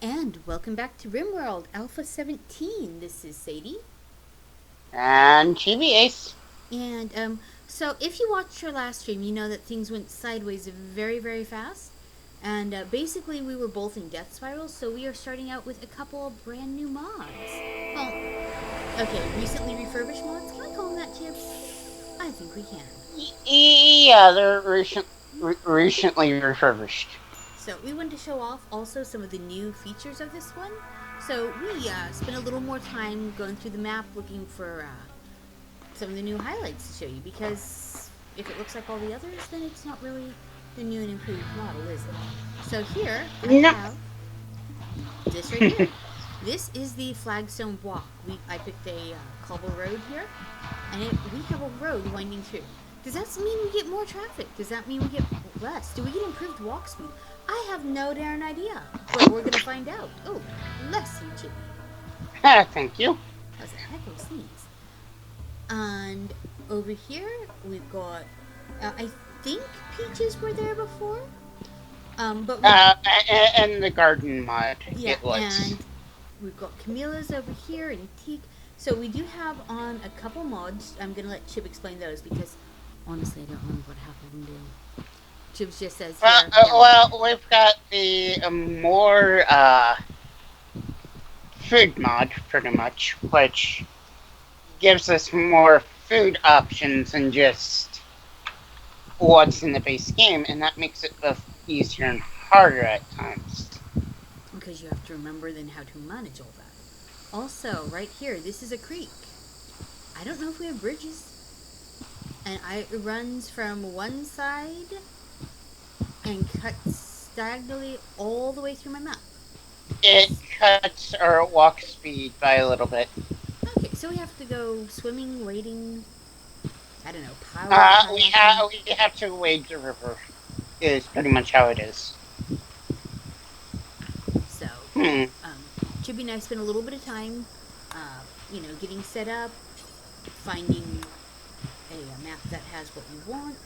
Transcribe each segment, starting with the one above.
And welcome back to Rimworld Alpha 17. This is Sadie. And Chibi Ace. And if you watched our last stream, you know that things went sideways very, very fast. And basically, we were both in death spirals, so we are starting out with a couple of brand new mods. Well, okay, recently refurbished mods. Can I call them that, Chips? I think we can. Yeah, they're recently refurbished. So we wanted to show off also some of the new features of this one. So we spent a little more time going through the map looking for some of the new highlights to show you because if it looks like all the others, then it's not really the new and improved model, is it? So here I No. have this right here. This is the flagstone walk. I picked a cobble road here, and we have a road winding through. Does that mean we get more traffic? Does that mean we get less? Do we get improved walk speed? I have no darn idea, but we're gonna find out. Oh, bless you, Chibi. Thank you. That was a heck of a sneeze. And over here we've got. I think peaches were there before. But we And the garden mod, Yeah, it was. and we've got Camilla's over here and Teak. So we do have on a couple mods. I'm gonna let Chib explain those because honestly I don't remember what half of them do. Chib just says here, down there. We've got the more food mod, pretty much, which gives us more food options than just what's in the base game, and that makes it both easier and harder at times. Because you have to remember then how to manage all that. Also, right here, this is a creek. I don't know if we have bridges. And it runs from one side and cuts diagonally all the way through my map. It cuts our walk speed by a little bit. Okay, so we have to go swimming, wading, I don't know, power kayaking. We have to wade the river. Is pretty much how it is. So, Hmm. Chibi and I spent a little bit of time, getting set up, finding a map that has what you want,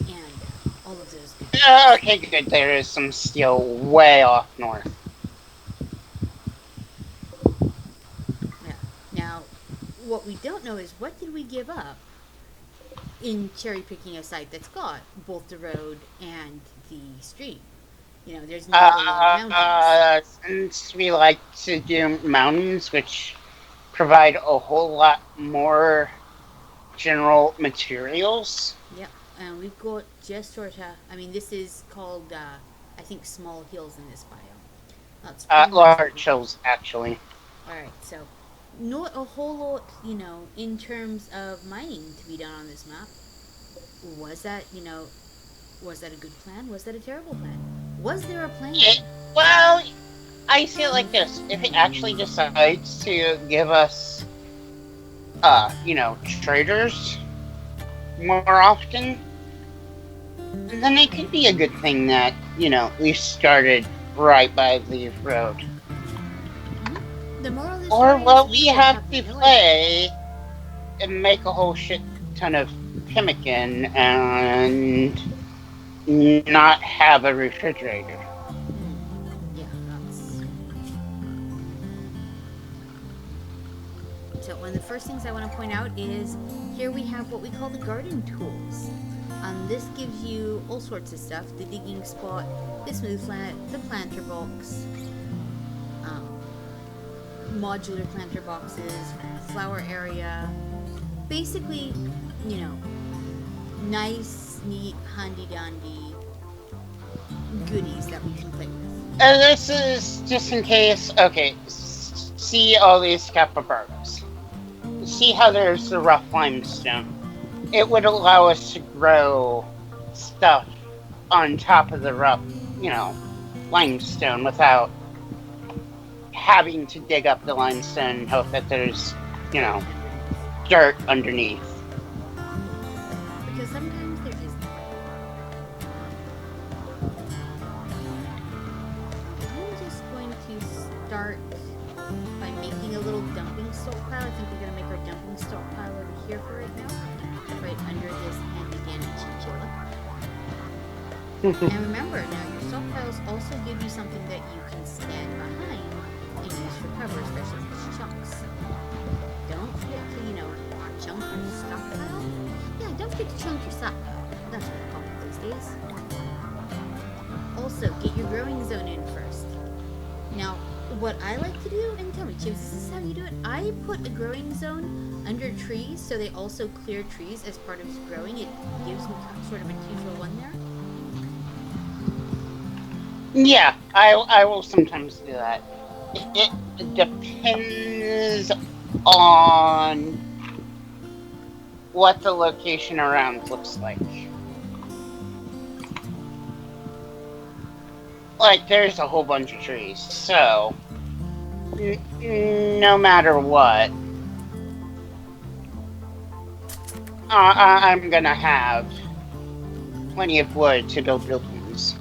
and all of those good things. Okay, good. There is some steel way off north. Yeah. Now, what we don't know is what did we give up in cherry picking a site that's got both the road and the street. There's not a lot of mountains. Since we like to do mountains, which provide a whole lot more general materials. Yep. And we've got just sort of, this is called, I think, small hills in this biome. That's pretty much what we Large got. hills, actually. Alright, so not a whole lot, in terms of mining to be done on this map. Was that, was that a good plan? Was that a terrible plan? Was there a plan? It, well, I see it like this. If it actually decides to give us, traders more often, then it could be a good thing that, we started right by the road. Mm-hmm. The moral of the Or, story is well, we we would have have to no idea. play and make a whole shit ton of pemmican and not have a refrigerator. Yeah, that's. So one of the first things I want to point out is here we have what we call the garden tools. This gives you all sorts of stuff: the digging spot, the smooth plant, the planter box, um, modular planter boxes, flower area. Basically, you know, nice, neat, handy dandy goodies that we can play with. And this is just in case, okay, see all these capybaras. See how there's the rough limestone. It would allow us to grow stuff on top of the rough, limestone without having to dig up the limestone and hope that there's, you know, Dirt underneath. dirt underneath. Because sometimes there isn't. I'm just going to start by making a little dumping stockpile. I think we're going to make our dumping stockpile over here for right now. Right under this handy dandy chinchilla. And remember, now your stockpiles also give you something that you can stand behind and use for cover, especially with chunks. Don't forget to, chunk your stockpile. Yeah, don't forget to chunk your stockpile. That's what we call it these days. Also, get your growing zone in first. Now, what I like to do, and tell me, Chips, this is how you do it. I put a growing zone under trees, so they also clear trees as part of growing. It gives me sort of a 2-for-1 there. Yeah, I will sometimes do that. It depends on what the location around looks like. Like, there's a whole bunch of trees, so no matter what, I'm gonna have plenty of wood to build buildings.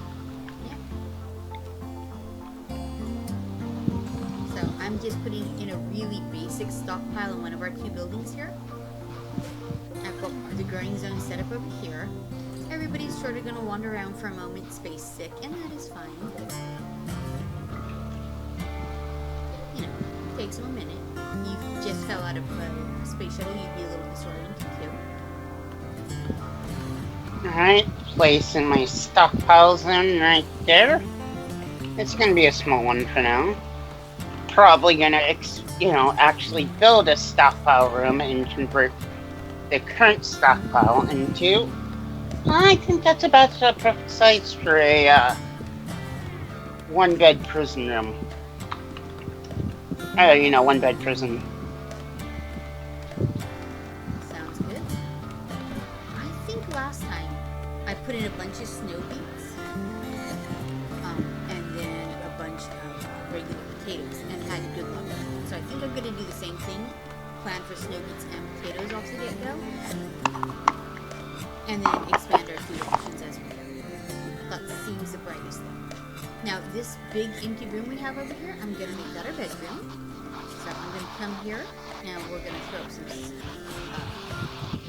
So I'm just putting in a really basic stockpile in one of our 2 buildings here. I've got the growing zone set up over here. Everybody's sort of going to wander around for a moment, space sick, and that is fine. Takes them a minute. You just fell out of a space shuttle, you'd be a little disoriented too. Alright, placing my stockpile zone right there. It's gonna be a small one for now. Probably gonna, actually build a stockpile room and convert the current stockpile into... I think that's about the perfect size for a 1-bed prison room. 1-bed prison. Sounds good. I think last time I put in a bunch of snow beets, and then a bunch of regular potatoes, and had good luck with it. So I think I'm going to do the same thing. Plan for snow beets and potatoes off the get-go, and then expand our food options as we go. That seems the brightest thing. Now, this big empty room we have over here, I'm going to make that our bedroom. So I'm going to come here, and we're going to throw up some...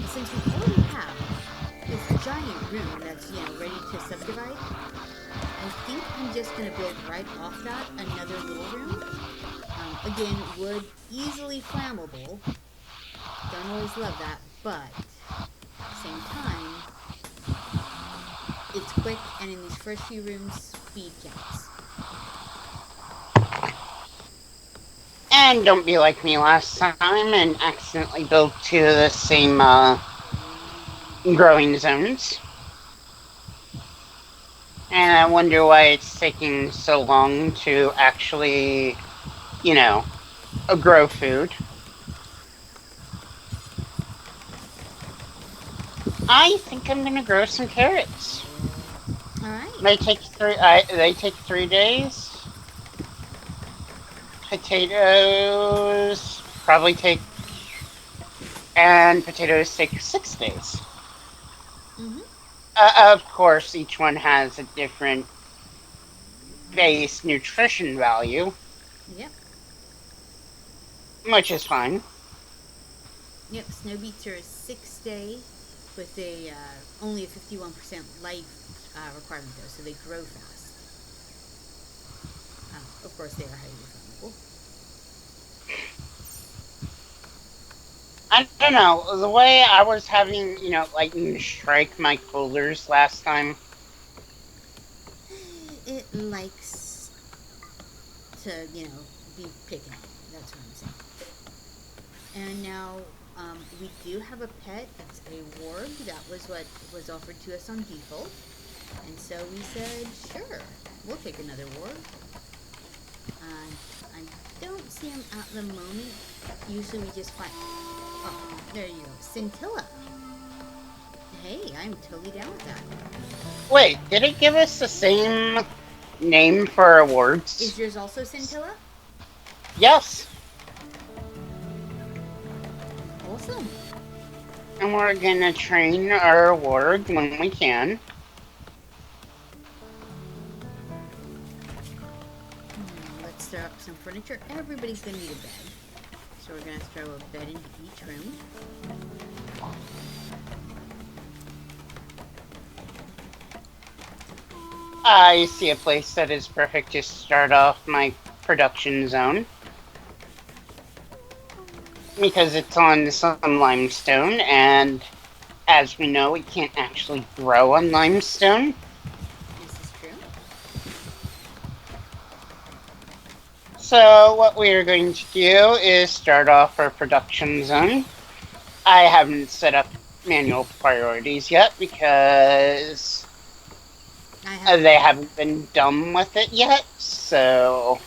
since we already have this giant room that's, ready to subdivide, I think I'm just going to build right off that another little room. Again, wood, easily flammable. Don't always love that, but at the same time, it's quick, and in these first few rooms, speed counts. And don't be like me last time and accidentally build 2 of the same growing zones. And I wonder why it's taking so long to actually, grow food. I think I'm gonna grow some carrots. All right. They take 3 days. Potatoes probably potatoes take 6 days. Mm-hmm. Of course, each one has a different base nutrition value. Yep. Which is fine. Yep, snow beets are a 6-day with only a 51% life requirement though, so they grow fast. Of course, they are highly flammable. I don't know, the way I was having, lightning strike my coolers last time. It likes to, be picking. That's what I'm saying. And now, we do have a pet. It's a warg. That was what was offered to us on default. And so we said, sure, we'll take another warg. I don't see him at the moment. Usually we just find... Oh, there you go. Scintilla. Hey, I'm totally down with that. Wait, did it give us the same name for awards? Is yours also Scintilla? Yes. Awesome. And we're gonna train our award when we can. Let's throw up some furniture. Everybody's gonna need a bed. So we're gonna throw a bed into each room. I see a place that is perfect to start off my production zone. Because it's on some limestone, and as we know, it can't actually grow on limestone. This is true. So what we are going to do is start off our production zone. I haven't set up manual priorities yet because they haven't been done with it yet, so...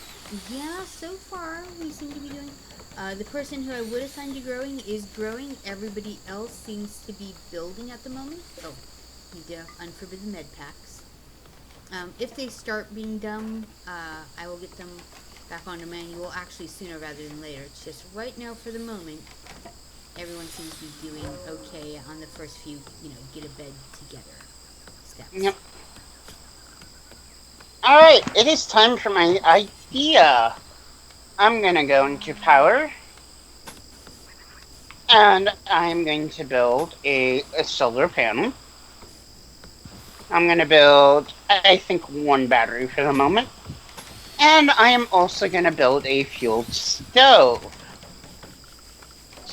Yeah, so far we seem to be doing... the person who I would assign to growing is growing. Everybody else seems to be building at the moment. Oh, need to unforbid the med packs. If they start being dumb, I will get them back onto manual actually sooner rather than later. It's just right now for the moment, everyone seems to be doing okay on the first few, get a bed together steps. Yep. Alright, it is time for my idea. I'm gonna go into power. And I'm going to build a solar panel. I'm going to build, I think, one battery for the moment. And I am also going to build a fueled stove.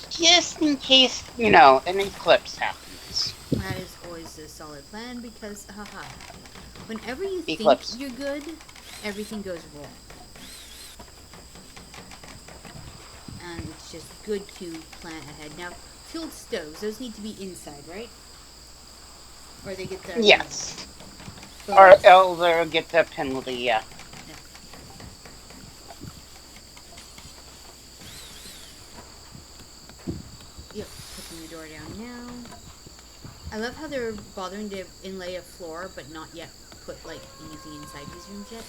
Just in case, an eclipse happens. That is always a solid plan because, whenever you think you're good, everything goes wrong. And it's just good to plan ahead. Now, fueled stoves, those need to be inside, right? Or they get the... Yes. Or they'll get the penalty, yeah. Yep, putting the door down now. I love how they're bothering to inlay a floor, but not yet put, anything inside these rooms yet.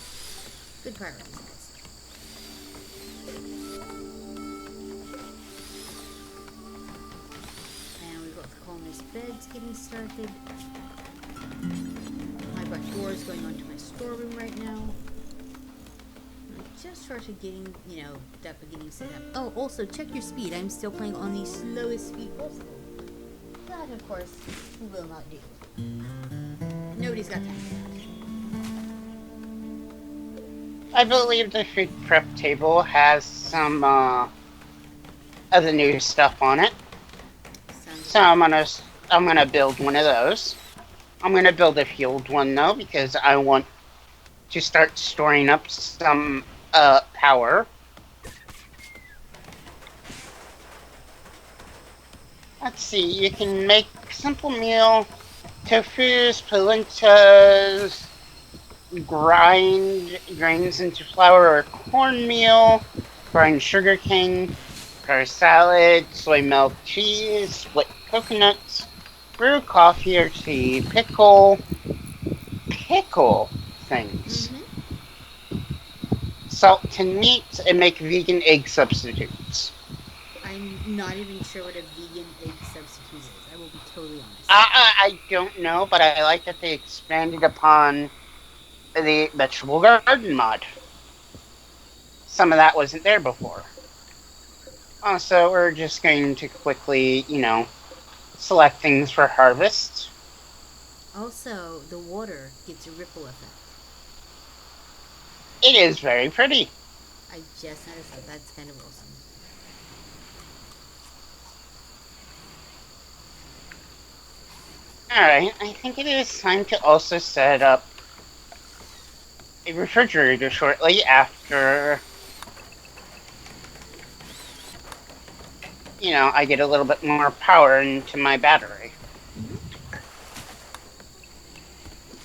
Good priorities, guys. And we've got the colonist beds getting started. I've got doors going onto my storeroom right now. I just started getting, getting set up. Oh, also, check your speed. I'm still playing on the slowest speed possible. That, of course, will not do. Nobody's got time for that. I believe the food prep table has some of the new stuff on it. So I'm gonna build one of those. I'm gonna build a fueled one though because I want to start storing up some power. Let's see, you can make simple meal, tofus, polentas, grind grains into flour or cornmeal, grind sugar cane, prepare salad, soy milk, cheese, split coconuts, brew coffee or tea, pickle things. Salt and meat, and make vegan egg substitutes. I'm not even sure what a vegan egg substitute is. I will be totally honest. I don't know, but I like that they expanded upon the vegetable garden mod. Some of that wasn't there before. Also, we're just going to quickly, select things for harvest. Also, the water gets a ripple effect. It is very pretty. I just noticed that. That's kind of awesome. Alright, I think it is time to also set up a refrigerator shortly after, I get a little bit more power into my battery.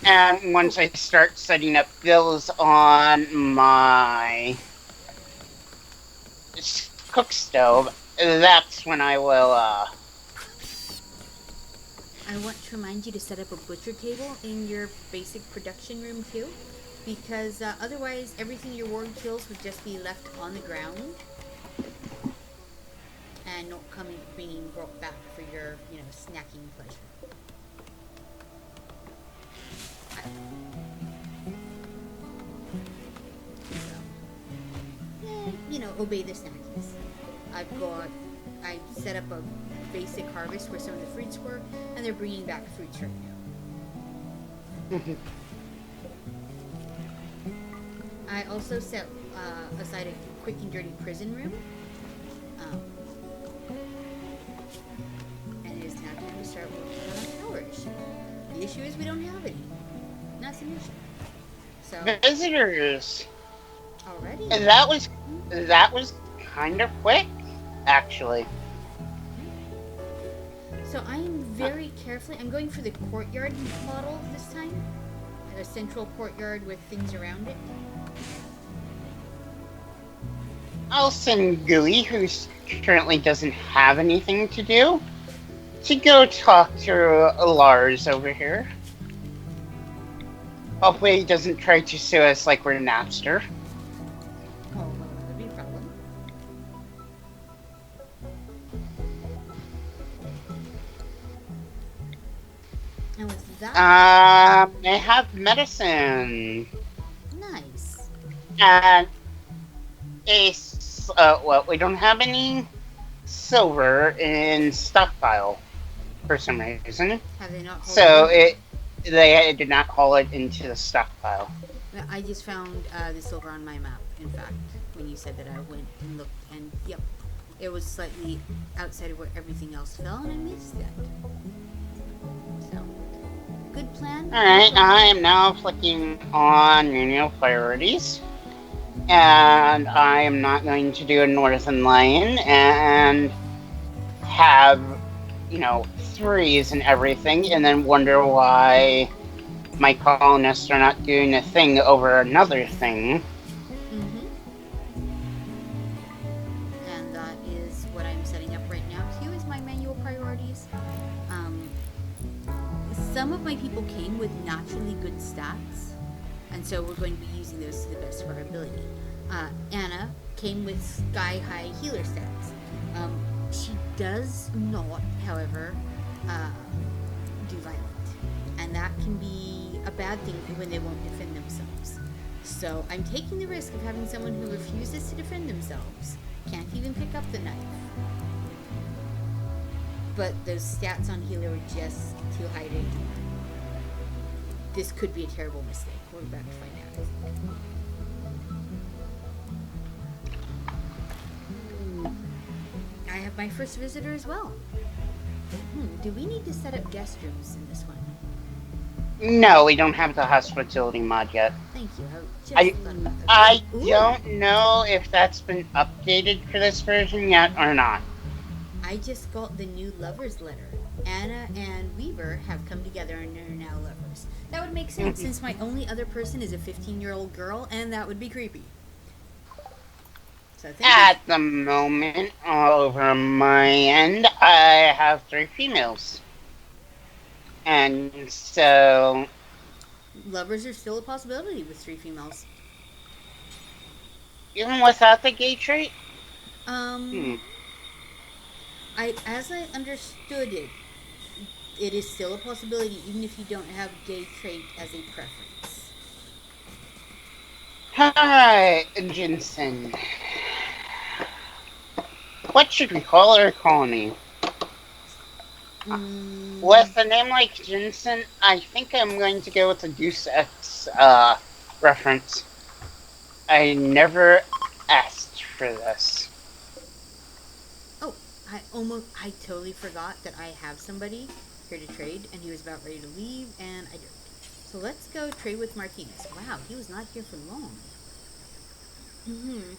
And once I start setting up bills on my cook stove, that's when I will, I want to remind you to set up a butcher table in your basic production room too, because otherwise everything your ward kills would just be left on the ground and not being brought back for your, snacking pleasure. Obey the snackies. I set up a basic harvest where some of the fruits were, and they're bringing back fruits right now. I also set aside a quick and dirty prison room. Um, and it is now time to start working on a power issue. The issue is we don't have any. That's an issue. So, Visitors. already? And that was kind of quick, actually. So I am very carefully, I'm going for the courtyard model this time. A central courtyard with things around it. I'll send Gooey, who currently doesn't have anything to do, to go talk to Lars over here. Hopefully he doesn't try to sue us like we're Napster. Oh, well, that would be a problem. And with that, I have medicine. nice. And well, we don't have any silver in stockpile for some reason. Have they not So hauled they did not haul it into the stockpile. in? I just found the silver on my map, in fact, when you said that I went and looked, and yep, it was slightly outside of where everything else fell, and I missed that. So, good plan. Alright, I am now flicking on menial priorities. And I am not going to do a Northern Lion and have, threes and everything, and then wonder why my colonists are not doing a thing over another thing. And that is what I'm setting up right now too, is my manual priorities. Some of my people came with naturally good stats, and so we're going to be using those to the best of our ability. Anna came with sky-high healer stats. She does not, however, do violent, and that can be a bad thing when they won't defend themselves. So I'm taking the risk of having someone who refuses to defend themselves, can't even pick up the knife. But those stats on healer are just too high to ignore. This could be a terrible mistake. We're about to find out. I have my first visitor as well. Do we need to set up guest rooms in this one? No, we don't have the hospitality mod yet. Thank you. I thought about that. I Ooh. don't know if that's been updated for this version yet or not. I just got the new lovers letter. Anna and Weaver have come together and are now lovers. That would make sense since my only other person is a 15-year-old girl, and that would be creepy. So At the moment, over my end, I have 3 females. And so... lovers are still a possibility with 3 females. Even without the gay trait? As I understood it, it is still a possibility even if you don't have gay trait as a preference. Hi, Jensen. What should we call our colony? With a name like Jensen, I think I'm going to go with the Deus Ex reference. I never asked for this. Oh, I totally forgot that I have somebody here to trade, and he was about ready to leave, and I didn't. So let's go trade with Martinez. Wow, he was not here for long.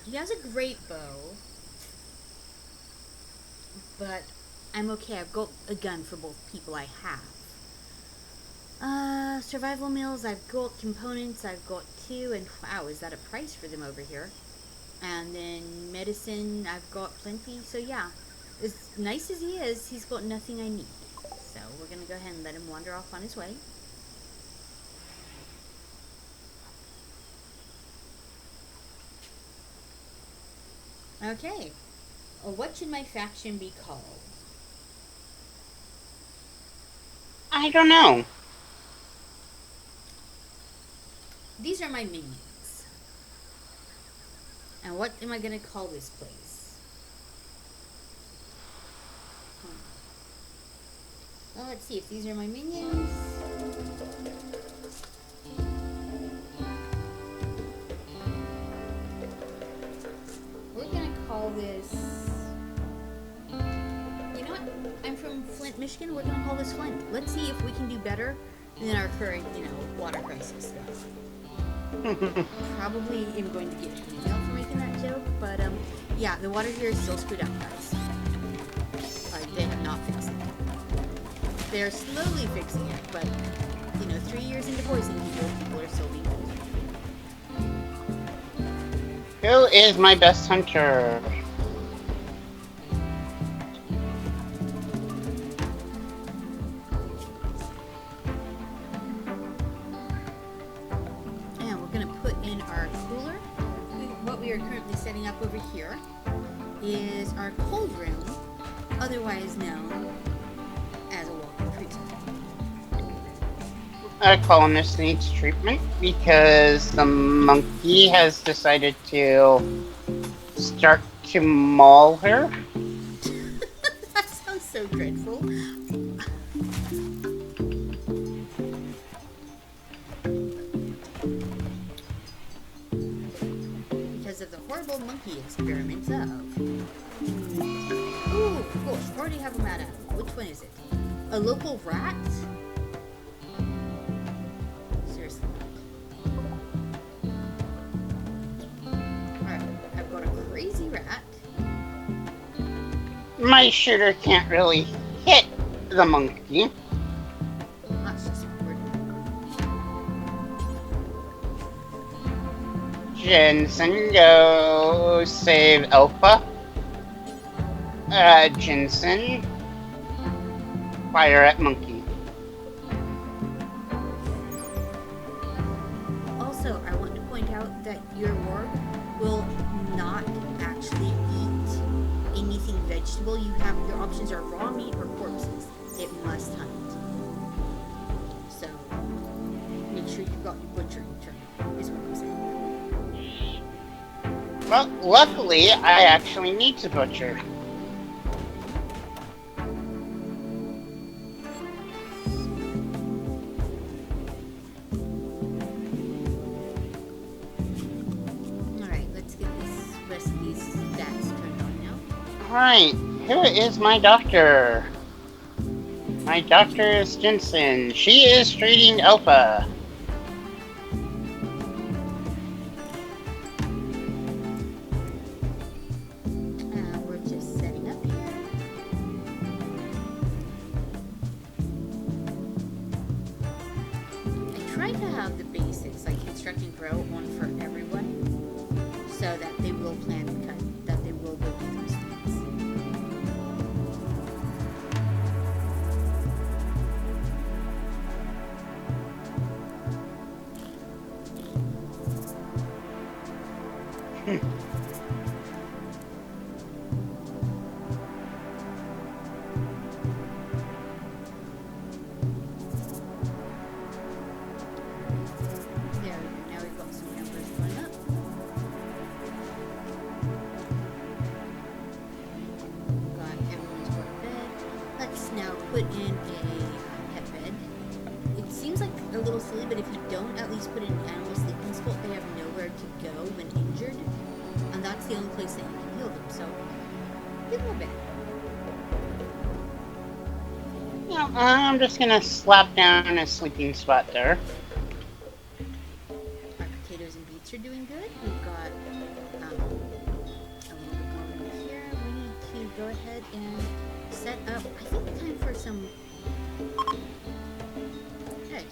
He has a great bow, but I'm okay. I've got a gun for both people I have. Survival meals, I've got components, I've got 2, and wow, is that a price for them over here? And then medicine, I've got plenty, so yeah. As nice as he is, he's got nothing I need. So we're gonna go ahead and let him wander off on his way. Okay. What should my faction be called? I don't know. These are my minions. And what am I gonna call this place? Well, let's see if these are my minions. this. You know what? I'm from Flint, Michigan. We're gonna call this Flint. Let's see if we can do better than our current, water crisis stuff. Probably am going to get an email for making that joke, but yeah, the water here is still screwed up, guys. They have not fixed it. They're slowly fixing it, but 3 years into poisoning people are still being poisoned. Who is my best hunter? And we're going to put in our cooler. What we are currently setting up over here is our cold room, otherwise known as a walk-in freezer. A colonist needs treatment because the monkey has decided to start to maul her. That sounds so dreadful. Because of the horrible monkey experiments of... Ooh, cool. I already have a mad animal. Which one is it? A local rat? Seriously. Alright, I've got a crazy rat. My shooter can't really hit the monkey. That's just awkward. Jensen, go save Alpha. Jensen, fire at monkey. Also, I want to point out that your warg will not actually eat anything vegetable. Your options are raw meat or corpses. It must hunt. So, make sure you've got your butchering turned, is what I'm saying. Well, luckily, I actually need to butcher. Alright, who is my doctor? My doctor is Jensen. She is treating Alpha. We're just setting up here. I try to have the basics, like construct and grow, one for everyone, so that they will plan and cut, that they will go do those things. Put in a pet bed. It seems like a little silly, but if you don't at least put in an animal sleeping spot, they have nowhere to go when injured, and that's the only place that you can heal them. So, give them a bed. Yeah, I'm just gonna slap down a sleeping spot there. Our potatoes and beets are doing good. We've got a little bit more room here. We need to go ahead and set up, I think, time for some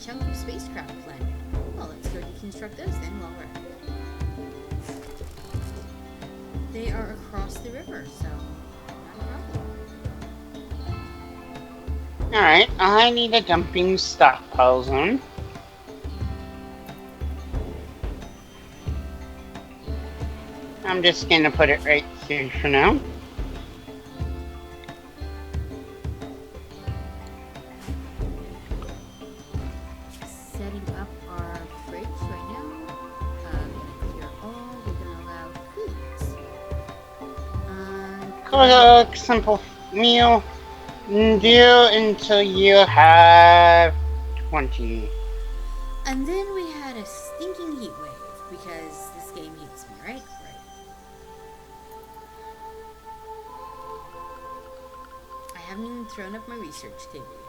chunk of spacecraft planet. Well, let's go deconstruct those then while we're at it. They are across the river, so not a problem. Alright, I need a dumping stockpile zone. I'm just gonna put it right here for now. Cook simple meal. Do until you have 20. And then we had a stinking heat wave because this game hates me, right? Right. haven't even thrown up my research table yet.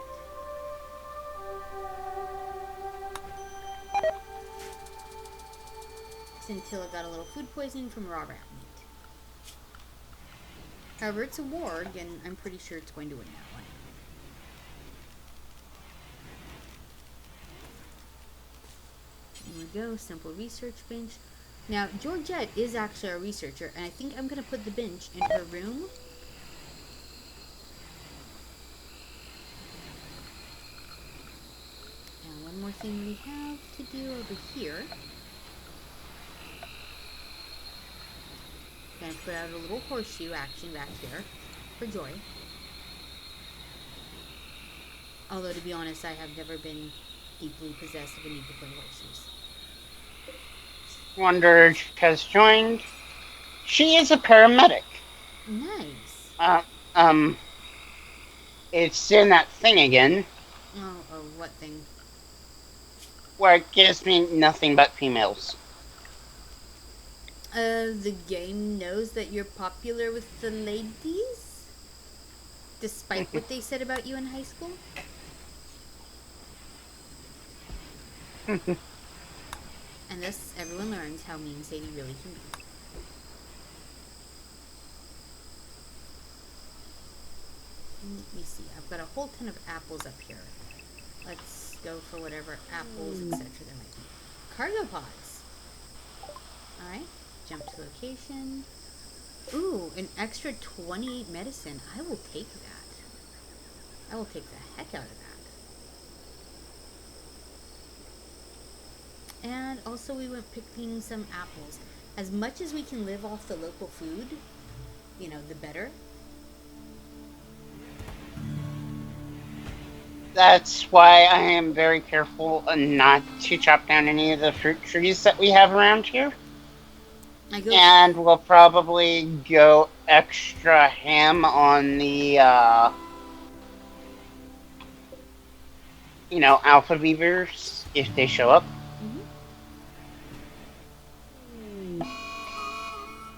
Until I got a little food poisoning from raw rat meat. However, it's a warg, and I'm pretty sure it's going to win that one. There we go, simple research bench. Now, Georgette is actually a researcher, and I think I'm going to put the bench in her room. And one more thing we have to do over here. Gonna put out a little horseshoe action back here for Joy. Although, to be honest, I have never been deeply possessed of a need to play horseshoes. Wonder has joined. She is a paramedic. Nice. It's in that thing again. Oh, what thing? Where it gives me nothing but females. The game knows that you're popular with the ladies? Despite what they said about you in high school? And thus, everyone learns how mean Sadie really can be. Let me see. I've got a whole ton of apples up here. Let's go for whatever apples, etc. there might be. Cargo pods. Alright. Jump to location. Ooh, an extra 28 medicine. I will take that. I will take the heck out of that. And also we went picking some apples. As much as we can live off the local food, you know, the better. That's why I am very careful not to chop down any of the fruit trees that we have around here. And we'll probably go extra ham on the, alpha beavers if they show up.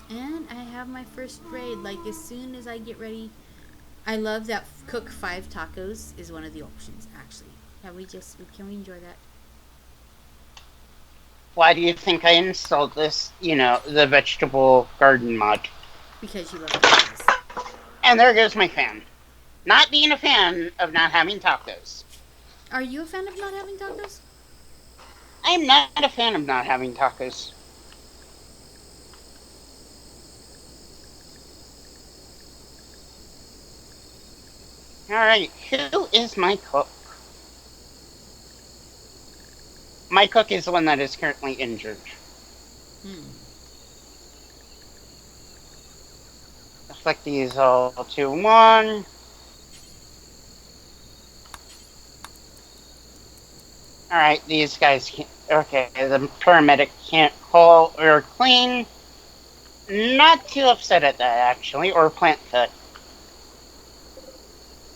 And I have my first raid, like as soon as I get ready. I love that cook 5 tacos is one of the options, actually. Can we enjoy that? Why do you think I installed this, the vegetable garden mod? Because you love tacos. And there goes my fan. Not being a fan of not having tacos. Are you a fan of not having tacos? I'm not a fan of not having tacos. Alright, who is my cook? My cook is the one that is currently injured. Select these all to 1. Alright, these guys can't... Okay, the paramedic can't haul or clean. Not too upset at that, actually. Or plant cook.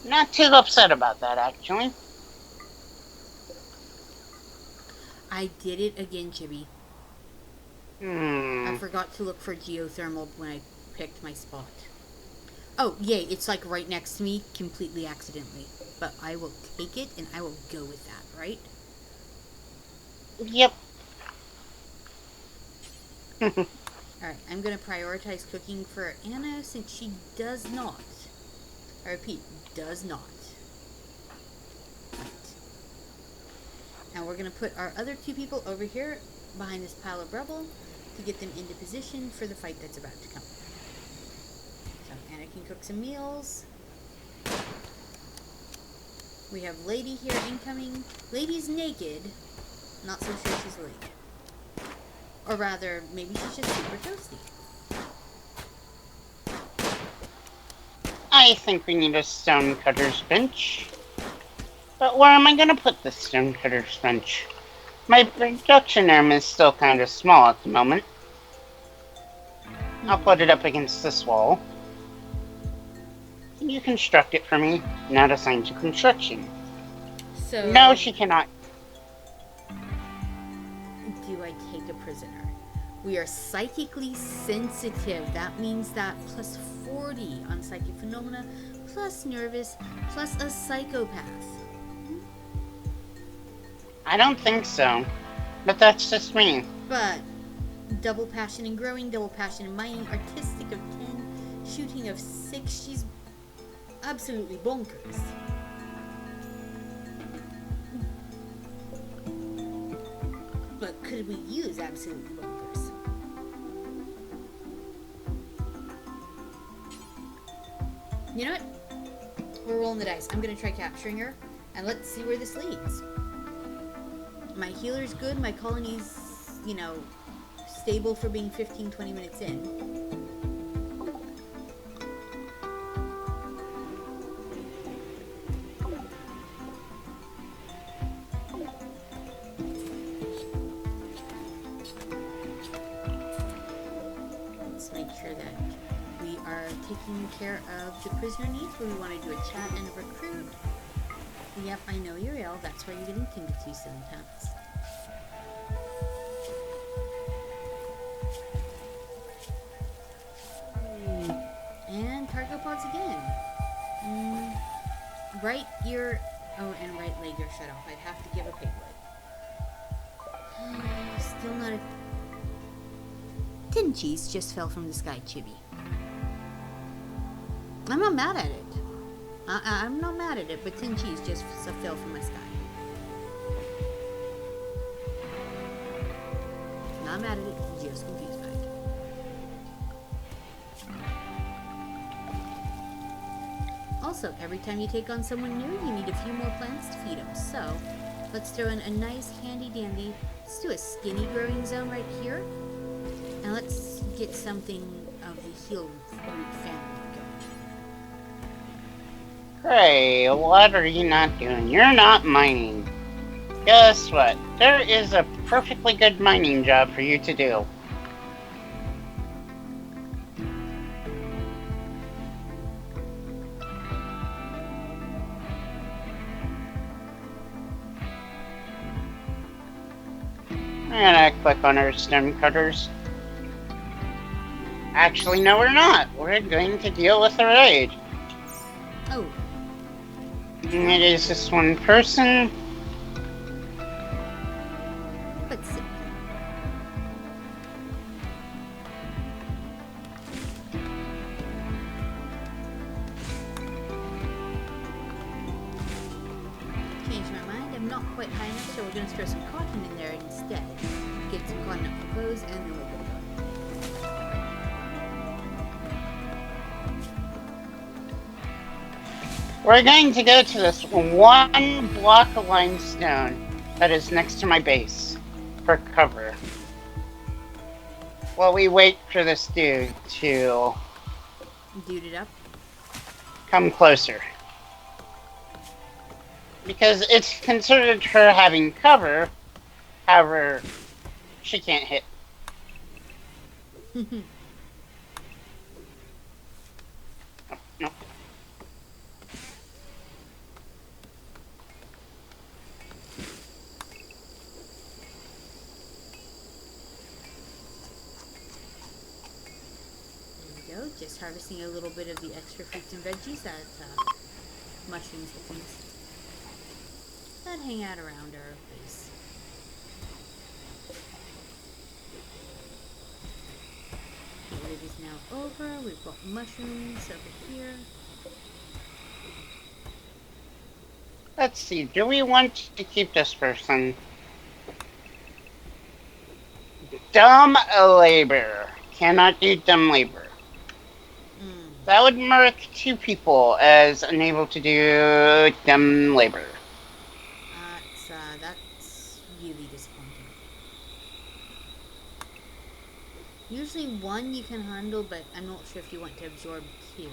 Not too upset about that, actually. I did it again, Chibi. I forgot to look for geothermal when I picked my spot. Oh, yay, it's like right next to me, completely accidentally. But I will take it, and I will go with that, right? Yep. Alright, I'm going to prioritize cooking for Anna since she does not. I repeat, does not. Right. And we're going to put our other 2 people over here behind this pile of rubble to get them into position for the fight that's about to come. So Anna can cook some meals. We have Lady here incoming. Lady's naked. Not so sure she's a lady. Or rather, maybe she's just super toasty. I think we need a stonecutter's bench. But where am I going to put this stonecutter's bench? My production room is still kind of small at the moment. I'll put it up against this wall. Can you construct it for me? Not assigned to construction. So... No, she cannot. Do I take a prisoner? We are psychically sensitive. That means that plus 40 on psychic phenomena, plus nervous, plus a psychopath. I don't think so. But that's just me. But double passion and growing, double passion and mining, artistic of 10, shooting of 6. She's absolutely bonkers. But could we use absolutely bonkers? You know what? We're rolling the dice. I'm going to try capturing her, and let's see where this leads. My healer's good. My colony's, stable for being 15-20 minutes in. Let's make sure that we are taking care of the prisoner needs. We want to do a chat and a recruit. Yep, I know you're ill. That's why you're getting tended to, silly pants. And cargo pods again. Right ear. Oh, and right leg are shut off. I'd have to give a pig leg. Still not a. Tin cheese just fell from the sky, Chibi. I'm not mad at it. I'm not mad at it, but tin cheese just fell from my sky. Not mad at it, just confused by it. Also, every time you take on someone new, you need a few more plants to feed them. So, let's throw in a nice handy dandy. Let's do a skinny growing zone right here. And let's get something of the heal root family going. Gray, what are you not doing? You're not mining. Guess what? There is a perfectly good mining job for you to do. I'm gonna click on our stem cutters. Actually, no, we're not. We're going to deal with the raid. Oh. It is this one person. But simple. Change my mind. I'm not quite high enough, so we're going to throw some cotton in there instead. Get some cotton up for clothes, and then we'll go. We're going to go to this one block of limestone that is next to my base for cover. While we wait for this dude to Dude it up. come closer. Because it's considered her having cover, however, she can't hit. Oh, no. Just harvesting a little bit of the extra fruits and veggies that mushrooms and things that hang out around our base. The raid is now over. We've got mushrooms over here. Let's see, do we want to keep this person? Dumb labor. Cannot do dumb labor. That would mark 2 people as unable to do dumb labor. That's really disappointing. Usually 1 you can handle, but I'm not sure if you want to absorb 2.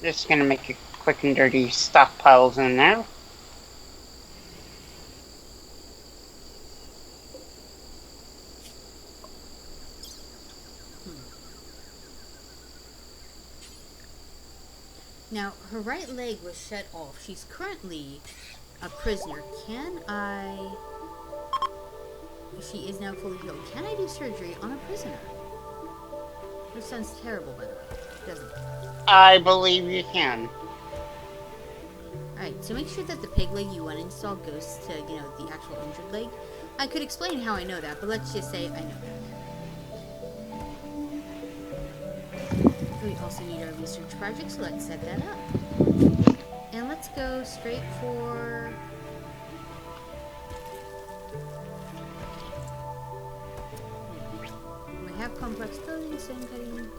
Just gonna make a quick and dirty stockpiles in there. Now, her right leg was shut off. She's currently a prisoner. Can I... She is now fully healed. Can I do surgery on a prisoner? This sounds terrible, by the way, doesn't it? I believe you can. Alright, so make sure that the pig leg you uninstall goes to, the actual injured leg. I could explain how I know that, but let's just say I know that. We also need our research project, so let's set that up. And let's go straight for... We have complex clothing, stone cutting.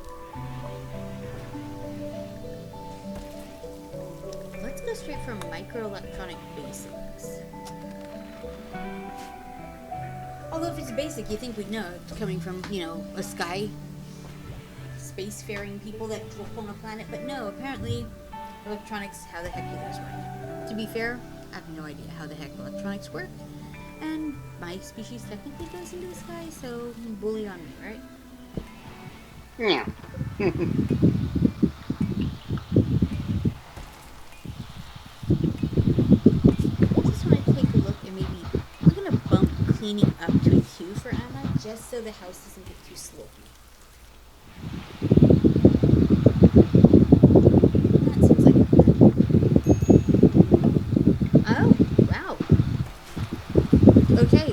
Let's go straight for microelectronic basics. Although if it's basic, you think we'd know, coming from, a spacefaring people that drop on a planet, but no, apparently electronics, how the heck do those work? To be fair, I have no idea how the heck electronics work, and my species technically goes into the sky, so bully on me, right? Yeah. Just want to take a look and maybe we're gonna bump cleaning up to a 2 for Anna, just so the house doesn't get too sloppy. That seems like a plan. Oh, wow. Okay,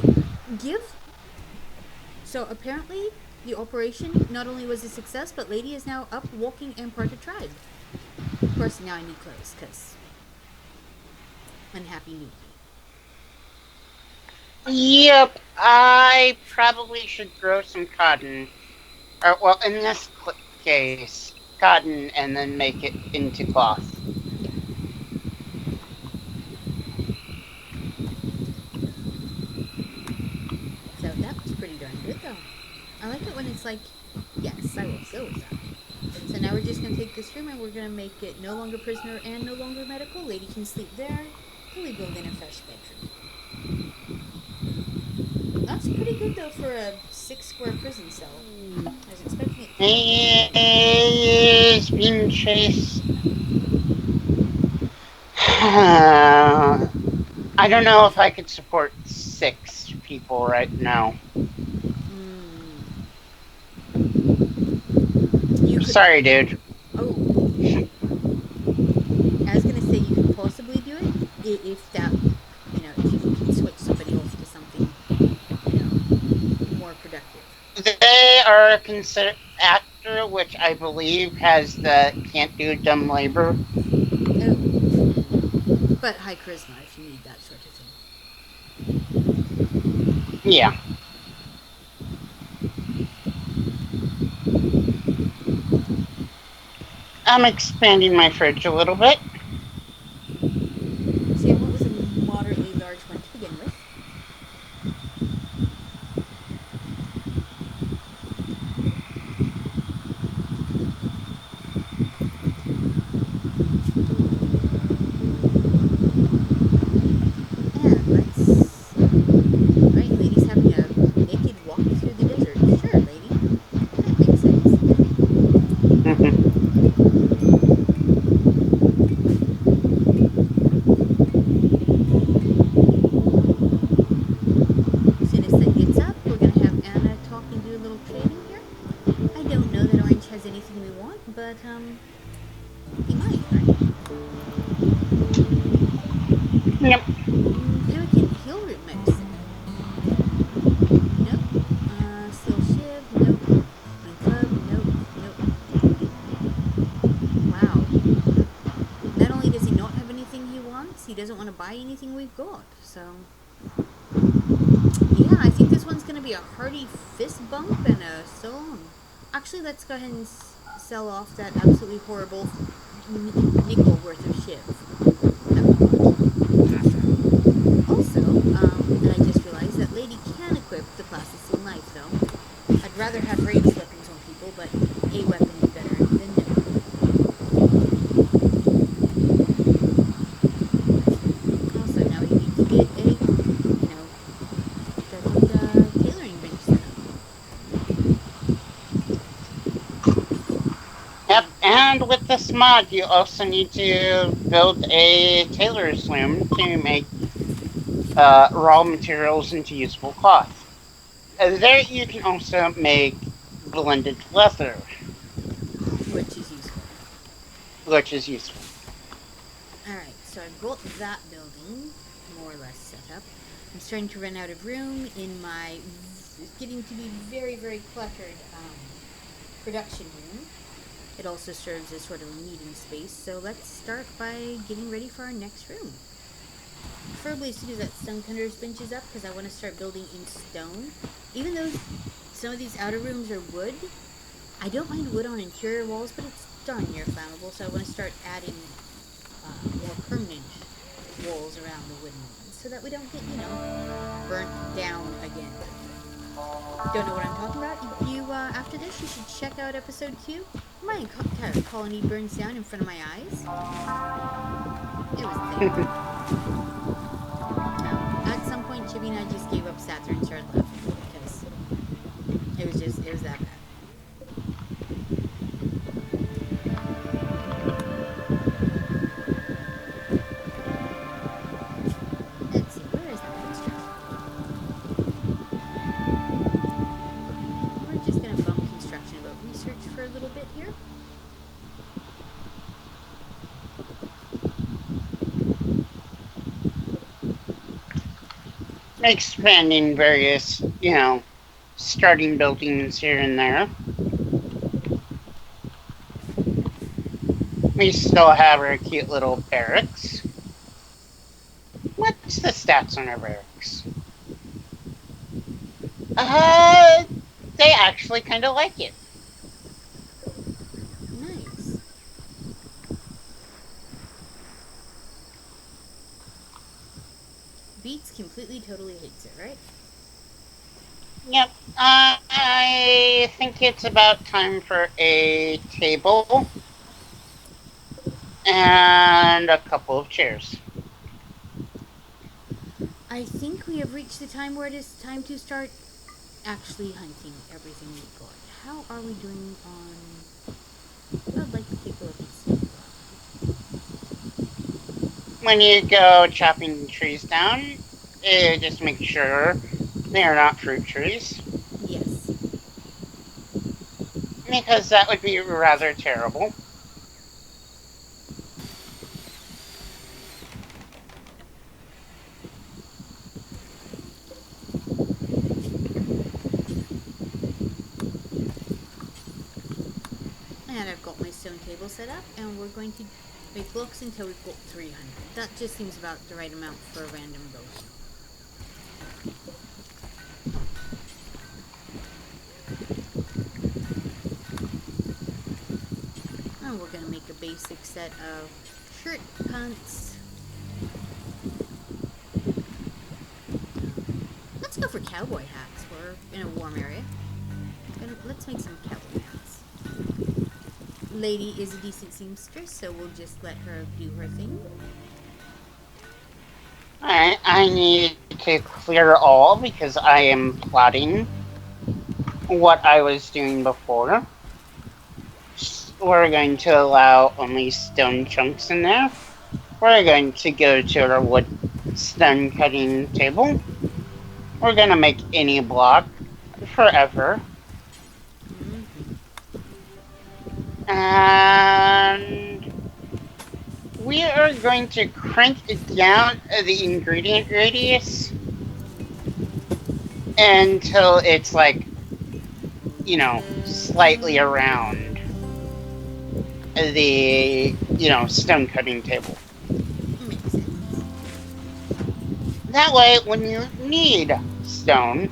So apparently the operation not only was a success, but Lady is now up, walking, and part of tribe. Of course, now I need clothes, because unhappy me. Yep, I probably should grow some cotton. Well, in this case, cotton, and then make it into cloth. So that was pretty darn good, though. I like it when it's like, yes, I will go with that. So now we're just going to take this room and we're going to make it no longer prisoner and no longer medical. Lady can sleep there. And we build in a fresh bedroom. That's pretty good, though, for a 6-square prison cell. I was expecting it. He is being chased. I don't know if I could support 6 people right now. Sorry, dude. Oh. I was gonna say you could possibly do it if that, if you can switch somebody else to something, more productive. They are considered actor, which I believe has the can't do dumb labor. Oh. But high charisma if you need that sort of thing. Yeah. I'm expanding my fridge a little bit. See, what was a moderately large one to begin with? And let's... Right, lady's having a naked walk through the desert. Sure, lady. That makes sense. As soon as Sid gets up, we're going to have Anna talk and do a little trading here. I don't know that Orange has anything we want, but, he might, right? Nope. Pelican heal root medicine. Nope. Steel shiv, nope. My club, nope. Wow. Not only does he not have anything he wants, he doesn't want to buy anything we've got, so... Yeah, I think this one's going to be a hearty fist bump and a so on. Actually, let's go ahead and sell off that absolutely horrible nickel worth of shiv. Also, and I just realized that Lady can equip the plasticine knife, though. I'd rather have ranged weapons on people, but a weapon is better than no. Also, now we need to get a, tailoring bench set up. Yep, And with this mod, you also need to build a tailor's loom to make raw materials into usable cloth. There you can also make blended leather, Which is useful. which is useful. Alright, so I've got that building more or less set up. I'm starting to run out of room in my getting to be very, very cluttered production room. It also serves as sort of a meeting space, so let's start by getting ready for our next room. Preferably as soon as that stonecutter's bench is up, because I want to start building in stone. Even though some of these outer rooms are wood, I don't mind wood on interior walls, but it's darn near flammable, so I want to start adding more permanent walls around the wooden ones, so that we don't get, burnt down again. Don't know what I'm talking about? You, after this, you should check out episode 2. My entire colony burns down in front of my eyes. It was there. At some point, Chibi and I just gave up Saturn and started laughing, because it was that bad. Let's see, where is that construction? We're just going to bump construction about research for a little bit here. Expanding various, starting buildings here and there. We still have our cute little barracks. What's the stats on our barracks? They actually kind of like it. Nice. Beats completely, totally hates it, right? Yep. I think it's about time for a table and a couple of chairs. I think we have reached the time where it is time to start actually hunting everything we've got. How are we doing on... I'd like to take a look and see. When you go chopping trees down, just make sure they are not fruit trees. Yes. Because that would be rather terrible. And I've got my stone table set up, and we're going to make blocks until we've got 300. That just seems about the right amount for a random building. And we're going to make a basic set of shirt, pants. Let's go for cowboy hats. We're in a warm area. Let's make some cowboy hats. Lady is a decent seamstress, so we'll just let her do her thing. Alright, I need to clear all because I am plotting what I was doing before. We're going to allow only stone chunks in there. We're going to go to our wood stone cutting table. We're going to make any block forever. And we are going to crank down the ingredient radius until it's like, slightly around the, stone cutting table. Makes sense. That way, when you need stone,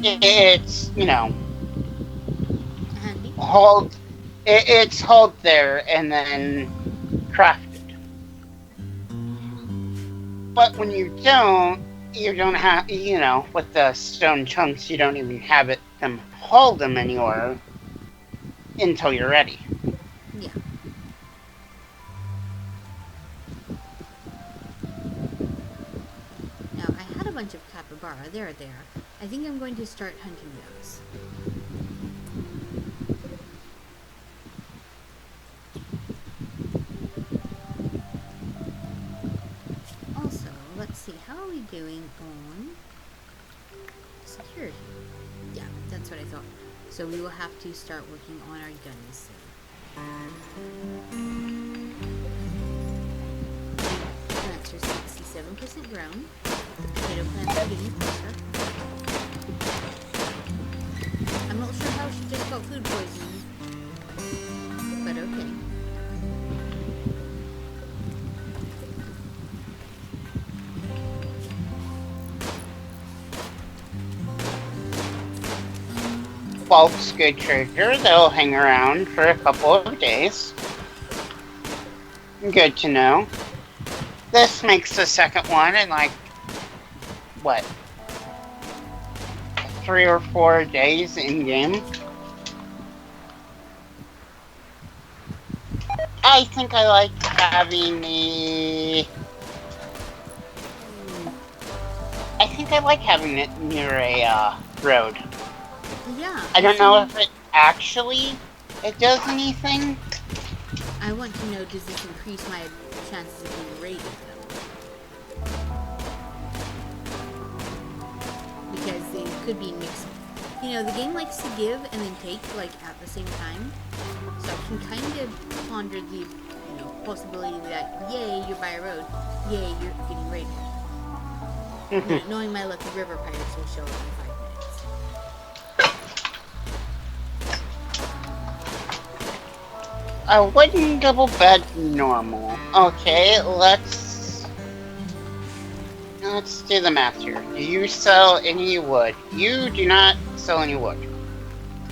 it's, Handy. it's hold there and then crafted. But when you don't have, with the stone chunks, you don't even have them hold them anywhere until you're ready. Yeah. Now, I had a bunch of capybara. They're there. I think I'm going to start hunting those. doing on security. Yeah, that's what I thought. So we will have to start working on our guns. Plants are 67% grown. The potato plants are getting closer. I'm not sure how she just got food poisoning, but okay. Bulk's good treasure. They'll hang around for a couple of days. Good to know. This makes the second one in like, what? 3 or 4 days in game. I think I like having the... I think I like having it near a road. Yeah. I don't know if it actually does anything. I want to know, does this increase my chances of being raided though? Because they could be mixed. You know, the game likes to give and then take, like, at the same time. So I can kind of ponder the, you know, possibility that, yay, you're by a road. Yay, you're getting raided. You know, knowing my luck, the river pirates will show up in 5 minutes. A wooden double bed normal. Okay, let's do the math here. Do you sell any wood? You do not sell any wood.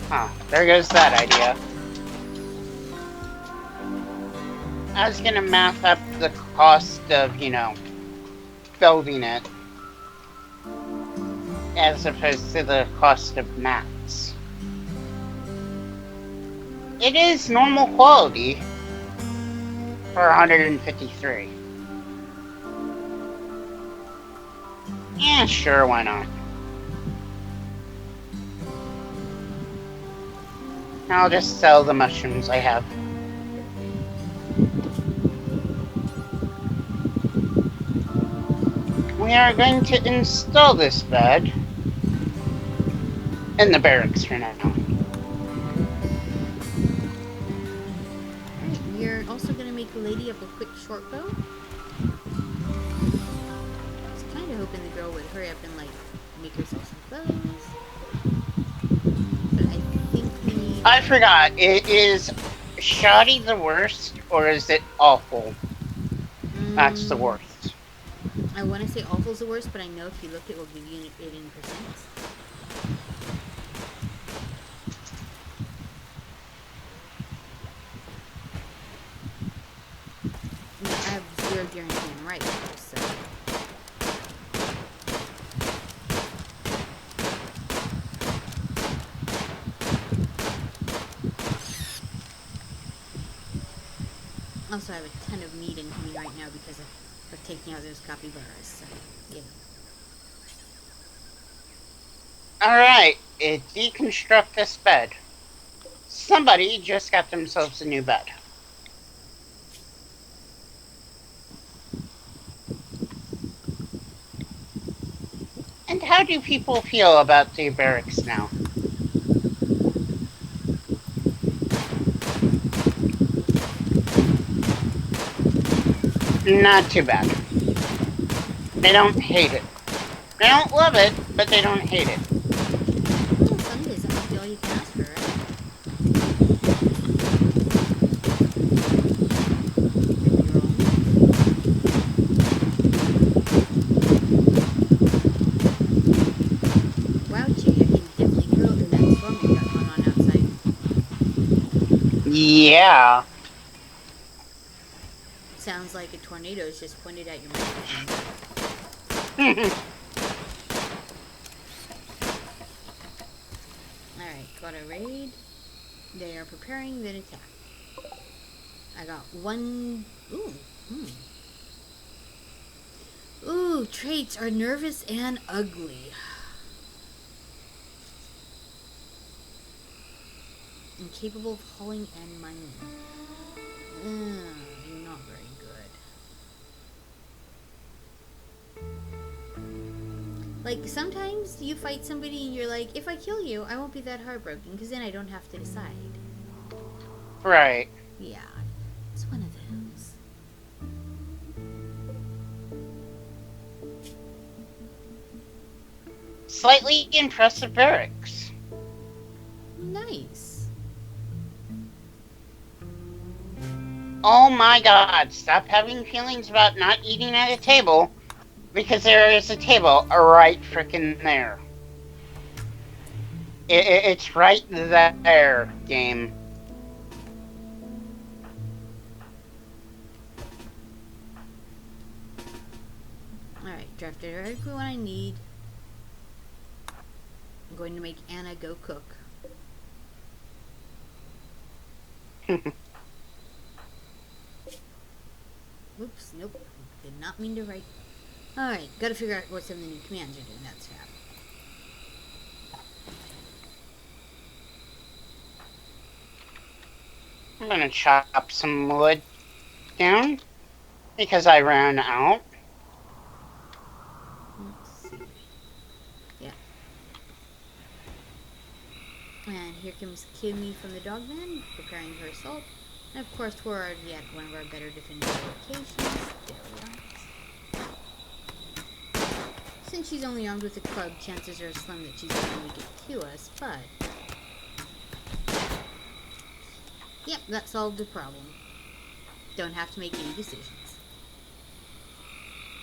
Huh, there goes that idea. I was gonna math up the cost of, you know, building it as opposed to the cost of mats. It is normal quality for 153. Yeah, sure, why not? I'll just sell the mushrooms I have. We are going to install this bed in the barracks for now. Alright, we're also going to make the lady up a quick short bow. I was kind of hoping the girl would hurry up and, like, make herself some clothes. But I think we need... I forgot, is shoddy the worst, or is it awful? That's the worst. I want to say awful's the worst, but I know if you look, it will give you 18%. I have 0 guarantee I'm right, so... Also, I have a ton of meat incoming right now because of taking out those capybaras, so, yeah. Alright, deconstruct this bed. Somebody just got themselves a new bed. And how do people feel about the barracks now? Not too bad. They don't hate it. They don't love it, but they don't hate it. Well, some days that might be all you can ask for, right? Wow, Chibi, I can definitely hear that storm you got going on outside. Yeah. Sounds like a tornado is just pointed at your microphone. Alright, got a raid. They are preparing, then attack. I got 1... Ooh, Ooh, traits are nervous and ugly. Incapable of hauling and mining. Not very good. Like, sometimes you fight somebody and you're like, if I kill you, I won't be that heartbroken, because then I don't have to decide. Right. Yeah, it's one of those. Slightly impressive barracks. Nice. Oh my god, stop having feelings about not eating at a table, because there is a table right frickin' there. It's right there, game. Alright, drafted exactly what I need. I'm going to make Anna go cook. Whoops, nope. Did not mean to write. Alright, gotta figure out what some of the new commands are doing. That's fab. I'm gonna chop some wood down, because I ran out. Let's see. Yeah. And here comes Kimmy from the dog man, preparing her assault. And of course, we're already at one of our better defended locations. There we are. Since she's only armed with a club, chances are slim that she's going to make it to us, but... Yep, that solved the problem. Don't have to make any decisions.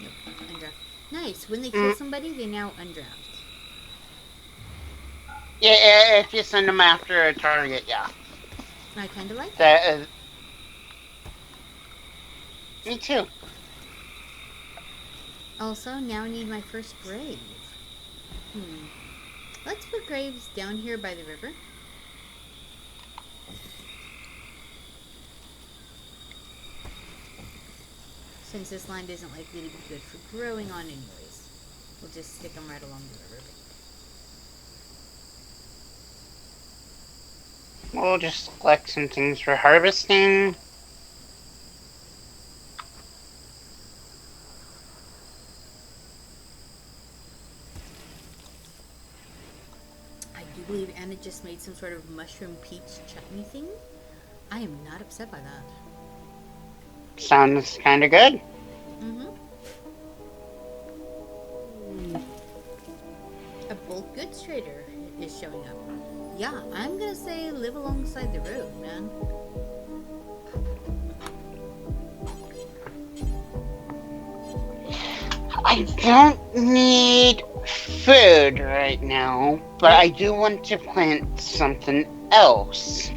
Nope, undraft. Nice, when they kill somebody, they now undraft. Yeah, if you send them after a target, yeah. I kinda like that. Me too. Also, now I need my first grave. Let's put graves down here by the river. Since this land isn't likely to be good for growing on anyways. We'll just stick them right along the river. We'll just collect some things for harvesting. I do believe Anna just made some sort of mushroom peach chutney thing. I am not upset by that. Sounds kind of good. A bulk goods trader is showing up. Yeah, I'm gonna say live alongside the road, man. I don't need food right now, but I do want to plant something else.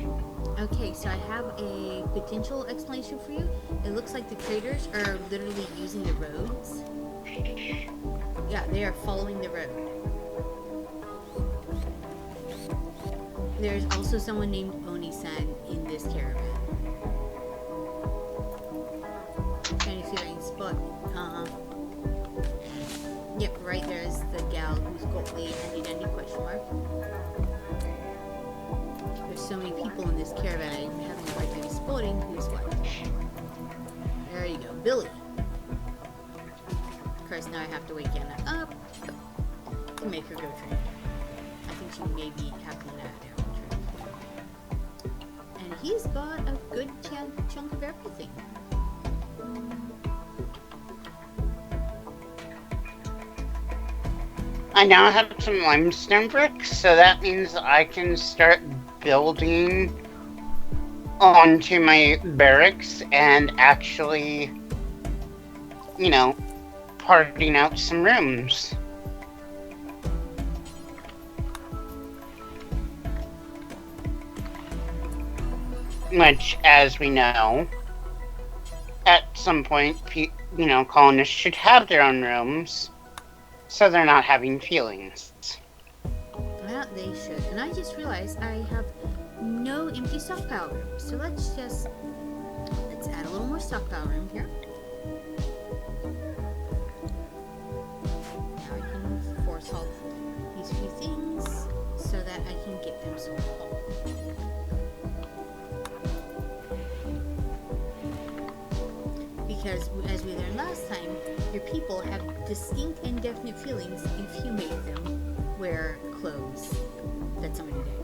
Okay, so I have a potential explanation for you. It looks like the traders are literally using the roads. Yeah, they are following the road. There's also someone named Oni-san in this caravan. Trying to see if I can spot. Yep, right there's the gal who's got the handy question mark. There's so many people in this caravan, I'm having a hard time spotting who's what. There you go, Billy. Of course, now I have to wake Anna up to make her go train. I think she may be having that down train. And he's got a good chunk of everything. I now have some limestone bricks, so that means I can start building onto my barracks and actually, you know, parting out some rooms. Which, as we know, at some point, colonists should have their own rooms, so they're not having feelings. Well, they should. And I just realized I have no empty stockpile room. So let's add a little more stockpile room here. Now I can force haul these few things so that I can get them sold home. Because, as we learned last time, your people have distinct and definite feelings if you make them wear clothes that somebody did.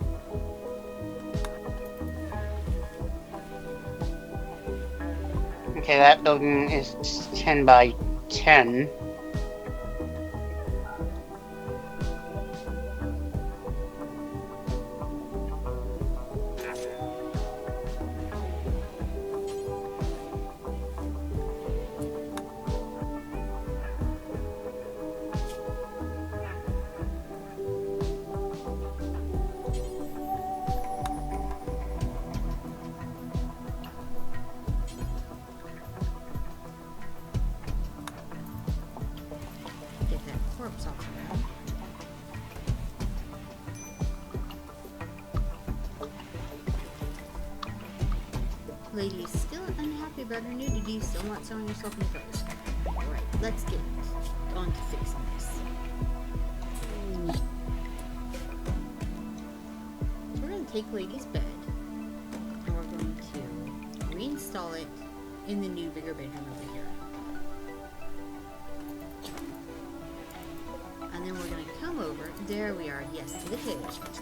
Okay, that building is 10 by 10. Get that corpse off of them. Lady is still unhappy about her nudity, still not sewing herself in clothes. Alright, let's get on to fixing this. We're going to take Lady's bed, and we're going to reinstall it in the new, bigger bedroom over here. And then we're going to come over, there we are, yes, to the tailor's first.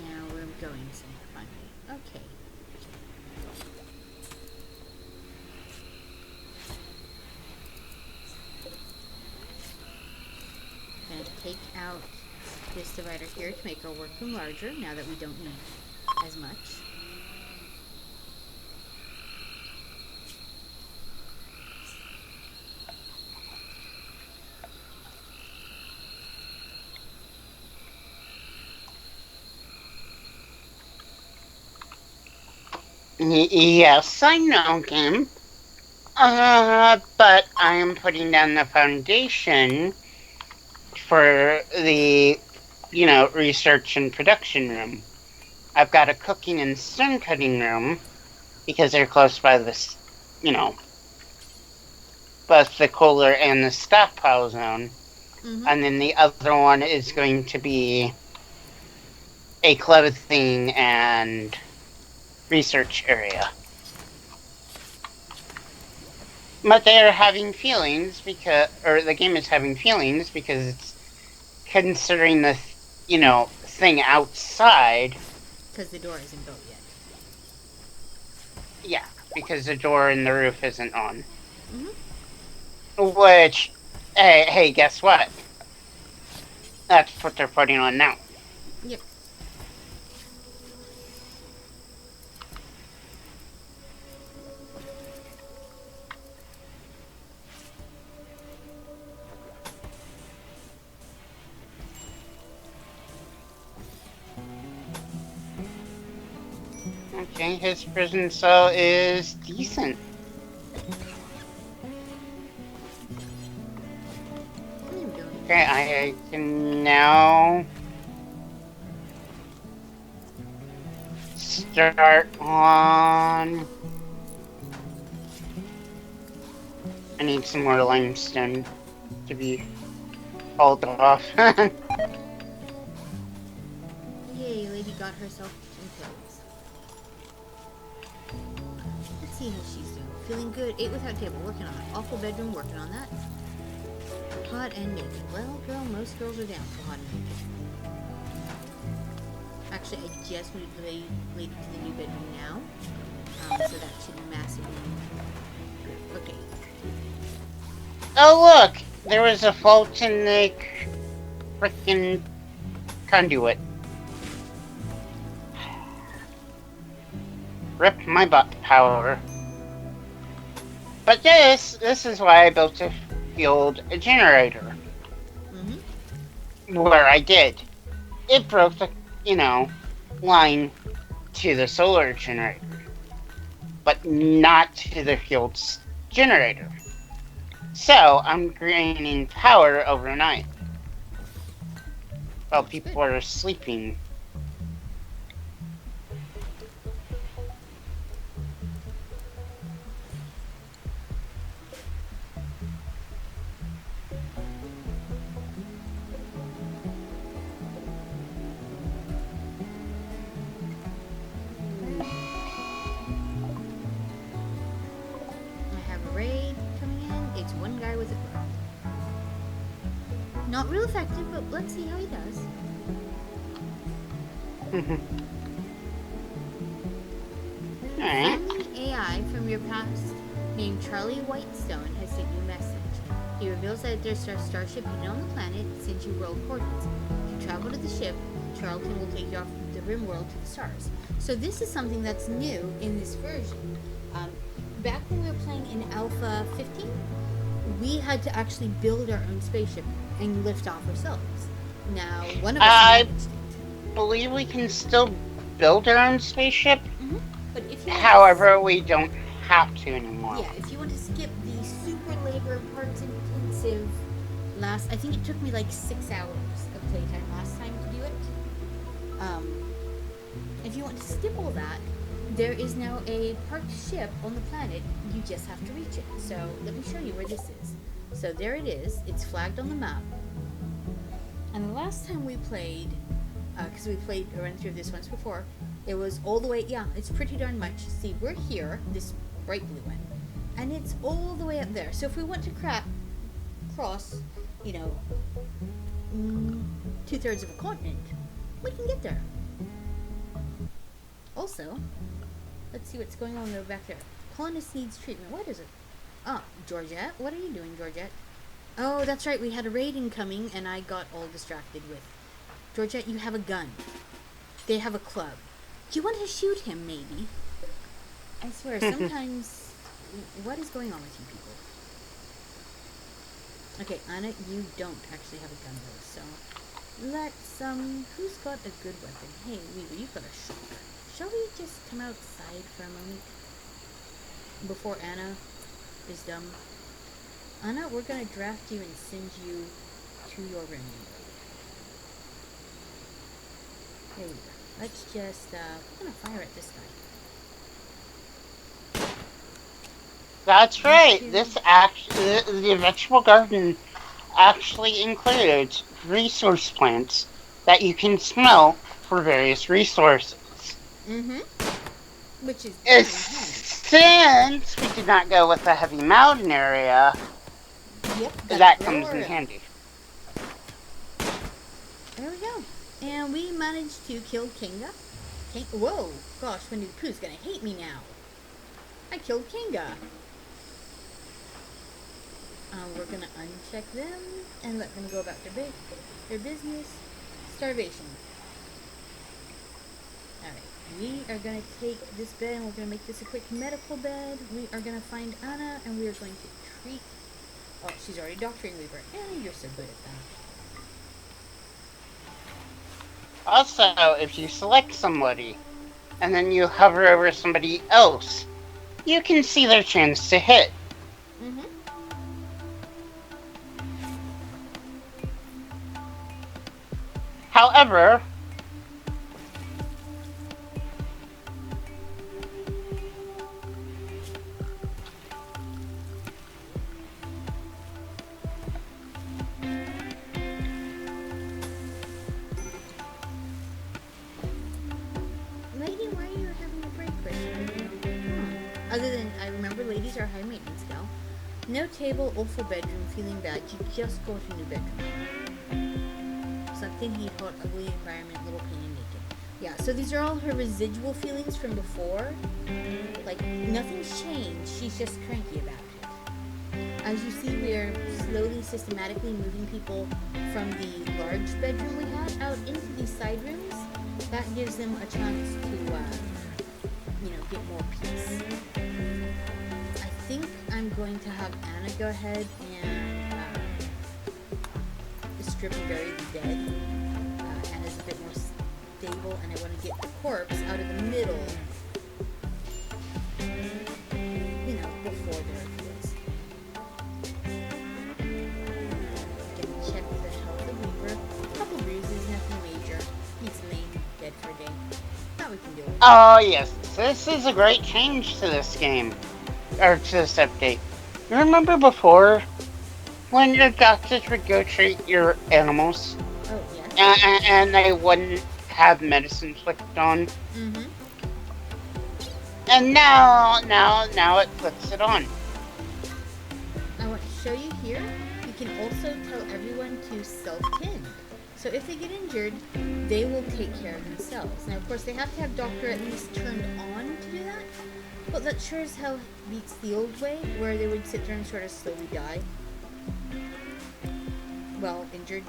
Now we're going somewhere finally. Okay. Gonna take out this divider here to make our workroom larger now that we don't need as much. Yes, I know him. But I am putting down the foundation for the, research and production room. I've got a cooking and stone cutting room because they're close by this, both the cooler and the stockpile zone. Mm-hmm. And then the other one is going to be a clothing and research area. But they are having feelings or the game is having feelings because it's considering the, thing outside. Because the door isn't built yet. Yeah, because the door and the roof isn't on. Mm-hmm. Which, hey, guess what? That's what they're putting on now. Yep. Okay, his prison cell is decent. Okay, I can now start on... I need some more limestone to be hauled off. Yay, Lady got herself some clothes. Let's see how she's doing. Feeling good. Ate without table. Working on it. Awful bedroom. Working on that. Hot and naked. Well, girl, most girls are down for hot and naked. Actually, I just moved Lady to the new bedroom now. So that should massively... Okay. Oh, look! There was a fault in the frickin' conduit. Rip my butt, power. But this is why I built a field generator. Mm-hmm. Where I did. It broke the, line to the solar generator. But not to the field's generator. So, I'm gaining power overnight. While people are sleeping. Not real effective, but let's see how he does. Alright. Friendly AI from your past named Charlie Whitestone has sent you a message. He reveals that there's a starship hidden on the planet and sends you world coordinates. If you travel to the ship, Charlton will take you off the Rimworld to the stars. So this is something that's new in this version. Back when we were playing in Alpha 15, we had to actually build our own spaceship and lift off ourselves. Now, one of us managed it. Believe we can still build our own spaceship. Mm-hmm. But if you However, we don't have to anymore. Yeah, if you want to skip the super labor parts intensive I think it took me like 6 hours of playtime last time to do it. If you want to skip all that, there is now a parked ship on the planet. You just have to reach it. So let me show you where this is. So there it is. It's flagged on the map. And the last time we played, because we ran through this once before, it was all the way, yeah, it's pretty darn much. See, we're here, this bright blue one, and it's all the way up there. So if we want to cross, 2/3 of a continent, we can get there. Also, let's see what's going on over back there. Colonist needs treatment. What is it? Ah, Georgette? What are you doing, Georgette? Oh, that's right, we had a raid incoming, and I got all distracted with... Georgette, you have a gun. They have a club. Do you want to shoot him, maybe? I swear, sometimes... What is going on with you people? Okay, Anna, you don't actually have a gun, though, so... Let's, who's got a good weapon? Hey, Weaver, you've got a shotgun. Shall we just come outside for a moment? Before Anna is dumb. Anna, we're gonna draft you and send you to your room. There you go. Let's just, we're gonna fire at this guy. That's right. This the vegetable garden actually includes resource plants that you can smell for various resources. Mm-hmm. Which is since we did not go with the heavy mountain area, yep, that comes in handy. There we go. And we managed to kill Kinga. Whoa, gosh, Winnie the Pooh's gonna hate me now. I killed Kinga. We're gonna uncheck them and let them go about their business. Starvation. Alright, we are gonna take this bed and we're gonna make this a quick medical bed. We are gonna find Anna and we are going to treat... Oh, she's already doctoring Weaver. And you're so good at that. Also, if you select somebody and then you hover over somebody else, you can see their chance to hit. Mm-hmm. However, Lady, why are you having a break right now? Other than, I remember ladies are high maintenance gal. No table or for bedroom, feeling bad. You just got a new bedroom. Something heat, hot, ugly environment, little pain and naked. Yeah, so these are all her residual feelings from before. Like, nothing's changed. She's just cranky about it. As you see, we are slowly, systematically moving people from the large bedroom we had out into these side rooms. That gives them a chance to, get more peace. I think I'm going to have Anna go ahead and strip and bury the dead. Anna's a bit more stable, and I want to get the corpse out of the middle, before the refuels. Gonna check the health of Weaver. A couple bruises, nothing major. He's laying dead for a day. Thought we can do it. oh yes, this is a great change to this game, or to this update. You remember before, when your doctors would go treat your animals, Oh, yeah. and they wouldn't have medicine flicked on, Mm-hmm. and now it puts it on. I want to show you here. You can also tell everyone to self So if they get injured, they will take care of themselves. Now, of course, they have to have doctor at least turned on to do that. But that sure as hell beats the old way, where they would sit there and sort of slowly die. Well, injured.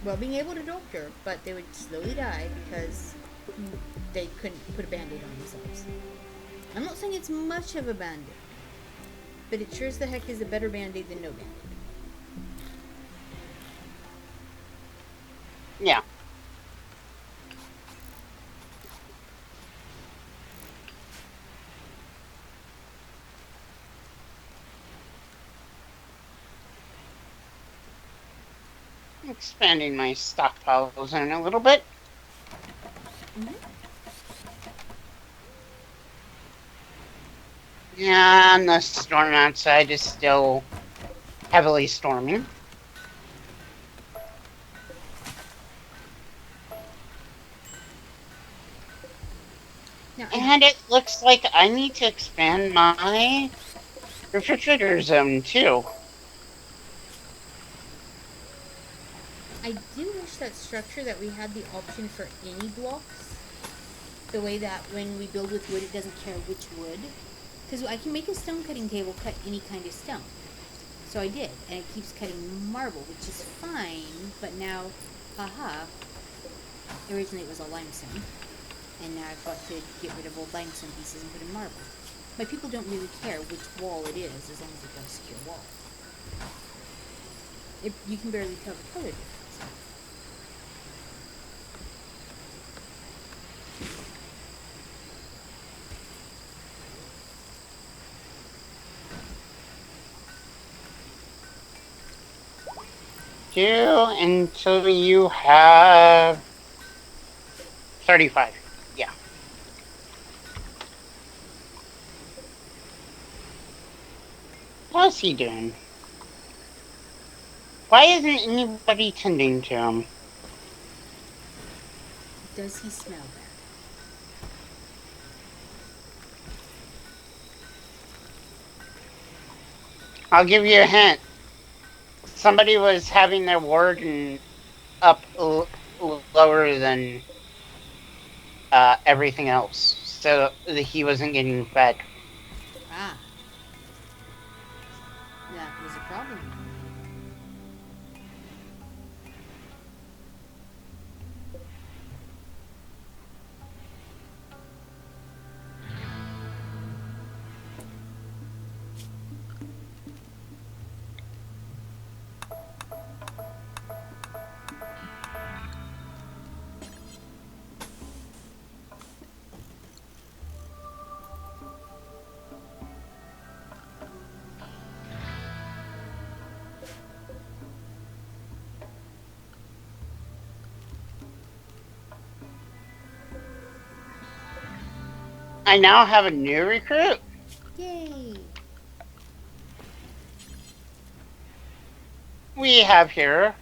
Well, being able to doctor, but they would slowly die because they couldn't put a band-aid on themselves. I'm not saying it's much of a band-aid, but it sure as the heck is a better band-aid than no band-aid. Yeah. Expanding my stockpiles in a little bit. Mm-hmm. Yeah, and the storm outside is still heavily storming. Now, And it looks like I need to expand my refrigerator zone too. I do wish that structure that we had the option for any blocks. The way that when we build with wood, it doesn't care which wood. Because I can make a stone cutting table cut any kind of stone. So I did, and it keeps cutting marble, which is fine, but now, haha, originally it was all limestone, and now I've got to get rid of old limestone pieces and put in marble. My people don't really care which wall it is, as long as it's got a secure wall. You can barely tell the color difference. Until you have 35. Yeah. What's he doing? Why isn't anybody tending to him? Does he smell bad? I'll give you a hint. Somebody was having their warden up lower than everything else, so that he wasn't getting fed. Ah. That was a problem. I now have a new recruit. Yay! We have here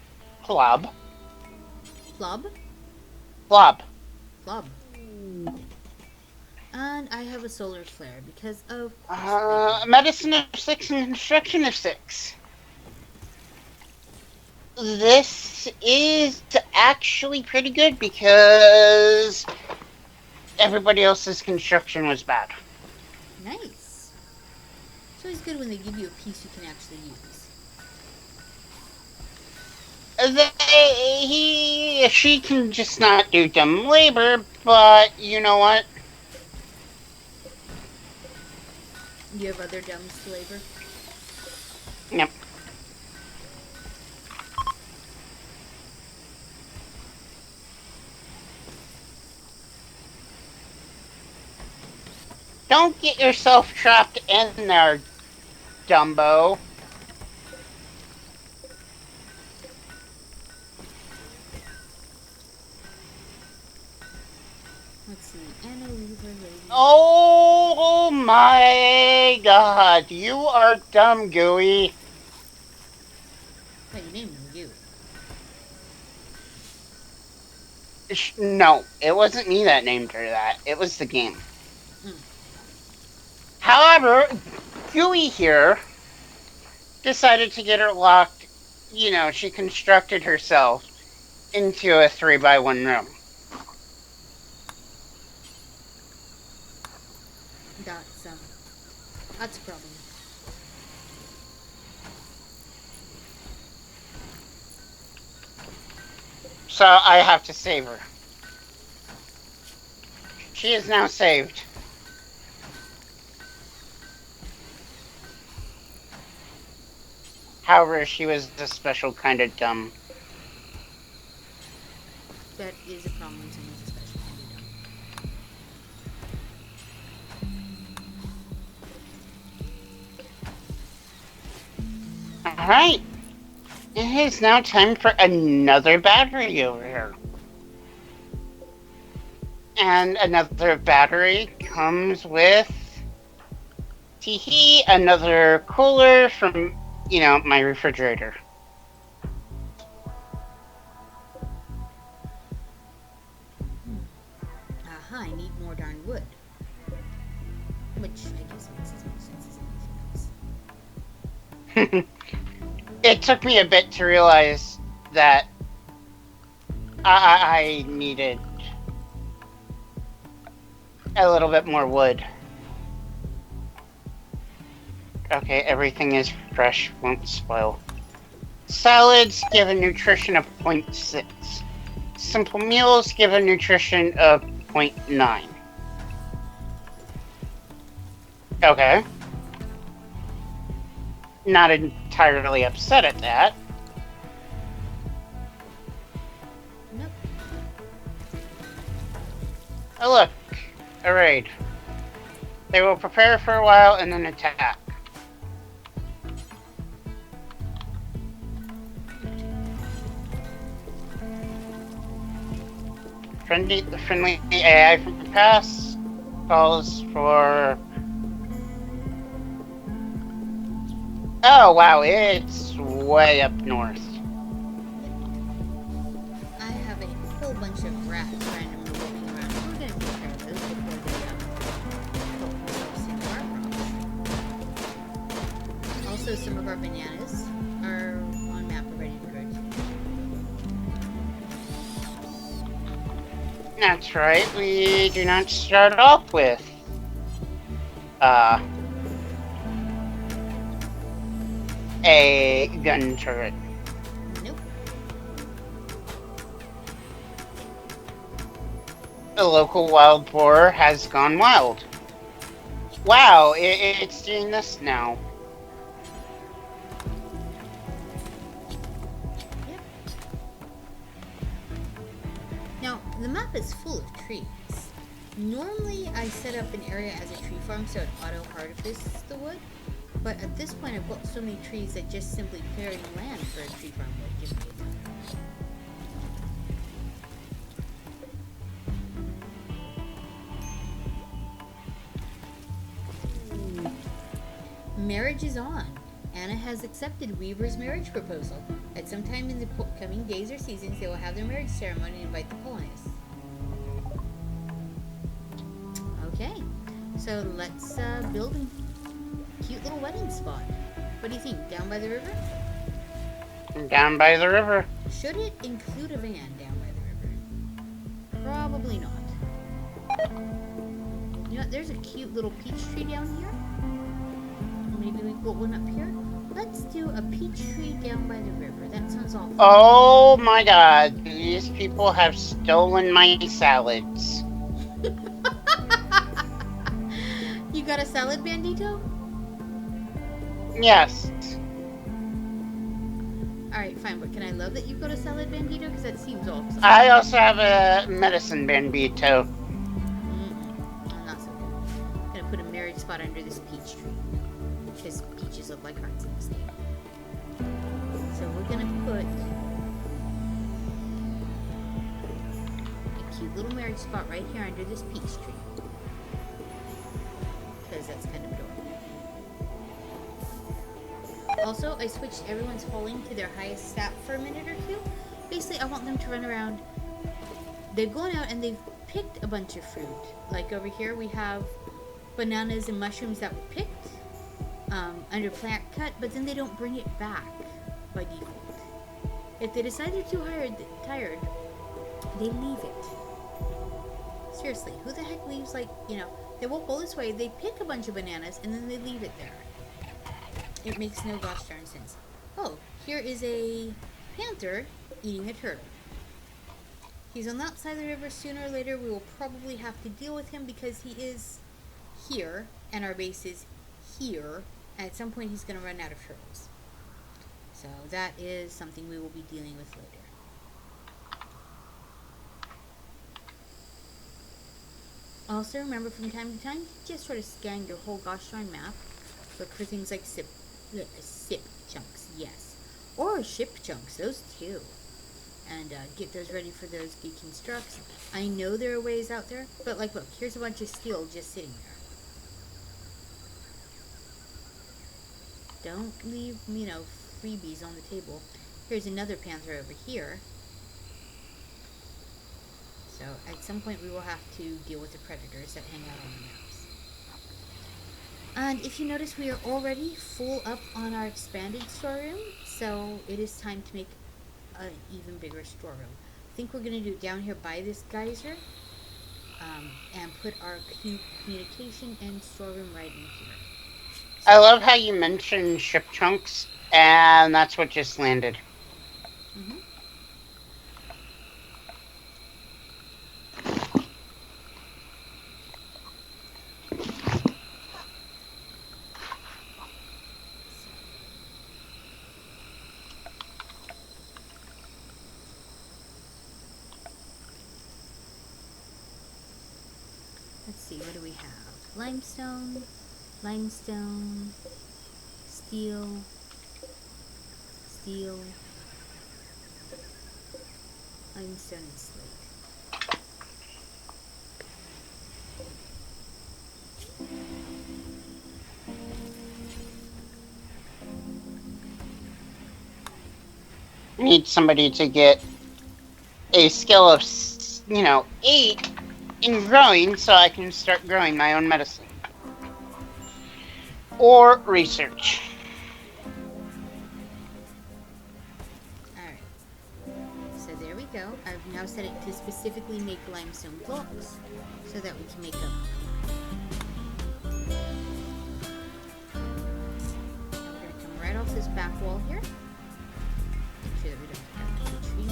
Club. Club? Club. Club. And I have a solar flare because of Medicine of 6 and construction of 6. This is actually pretty good because everybody else's construction was bad. Nice. It's always good when they give you a piece you can actually use. She can just not do dumb labor, but you know what? You have other dumbs to labor? Yep. Don't get yourself trapped in there, Dumbo. Let's see. Anna Lever Lady. Oh my god, you are dumb, Gooey. Well, you named him you. No, it wasn't me that named her that. It was the game. Mm. However, Gooey here decided to get her locked. You know, she constructed herself into a 3x1 room. That's a problem. So I have to save her. She is now saved. However, she was a special kind of dumb. That is a problem when someone's a special kind of dumb. Alright. It is now time for another battery over here. And another battery comes with teehee, another cooler from, my refrigerator. Aha, I need more darn wood. Which I guess makes as much sense as anything else. It took me a bit to realize that I needed a little bit more wood. Okay, everything is fresh, won't spoil. Salads give a nutrition of 0.6. Simple meals give a nutrition of 0.9. Okay. Not entirely upset at that. Nope. Oh look, a raid. They will prepare for a while and then attack. The friendly AI from the past calls for... Oh wow, it's way up north. I have a whole bunch of rats randomly roaming around. We're gonna take care of those before they Also, some of our bananas are on map already to grow. That's right, we do not start off with a gun turret. Nope. The local wild boar has gone wild. Wow, it's doing this now. Yep. Now, the map is full of trees. Normally, I set up an area as a tree farm so it auto-harvests the wood. But at this point, I've got so many trees that just simply clearing land for a tree farm would give me a time. Marriage is on. Anna has accepted Weaver's marriage proposal. At some time in the coming days or seasons, they will have their marriage ceremony and invite the colonists. Okay, so let's build a cute little wedding spot. What do you think? Down by the river? Down by the river. Should it include a van down by the river? Probably not. You know, there's a cute little peach tree down here. Maybe we put one up here. Let's do a peach tree down by the river. That sounds awful. Oh my god, these people have stolen my salads. You got a salad, Bandito? Yes. Alright, fine, but can I love that you've got a salad, Bandito? Because that seems awesome. I also have a medicine bandito. Not so good. I'm gonna put a marriage spot under this peach tree. Because peaches look like hearts in this name. So we're gonna put a cute little marriage spot right here under this peach tree. Because that's kind of adorable. Also, I switched everyone's hauling to their highest stat for a minute or two. Basically, I want them to run around. They've gone out and they've picked a bunch of fruit. Like over here, we have bananas and mushrooms that were picked under plant cut, but then they don't bring it back by default. If they decide they're too tired, they leave it. Seriously, who the heck leaves, like, they walk all this way, they pick a bunch of bananas, and then they leave it there. It makes no gosh darn sense. Oh, here is a panther eating a turtle. He's on that side of the river. Sooner or later, we will probably have to deal with him because he is here, and our base is here. And at some point, he's going to run out of turtles. So that is something we will be dealing with later. Also, remember from time to time, just sort of scan your whole gosh darn map. Look for things like sip chunks, yes. Or ship chunks, those too. And get those ready for those deconstructs. I know there are ways out there, but like, look, here's a bunch of steel just sitting there. Don't leave, freebies on the table. Here's another panther over here. So at some point we will have to deal with the predators that hang out on the maps. And if you notice, we are already full up on our expanded storeroom, so it is time to make an even bigger storeroom. I think we're going to do it down here by this geyser, and put our communication and storeroom right in here. So, I love how you mentioned ship chunks, and that's what just landed. Mm-hmm. Let's see, what do we have? Limestone, steel, limestone and slate. I need somebody to get a skill of, 8 in growing so I can start growing my own medicine. Or research. Alright. So there we go. I've now set it to specifically make limestone blocks so that we can make them. Now we're going to come right off this back wall here. Make sure that we don't have the tree.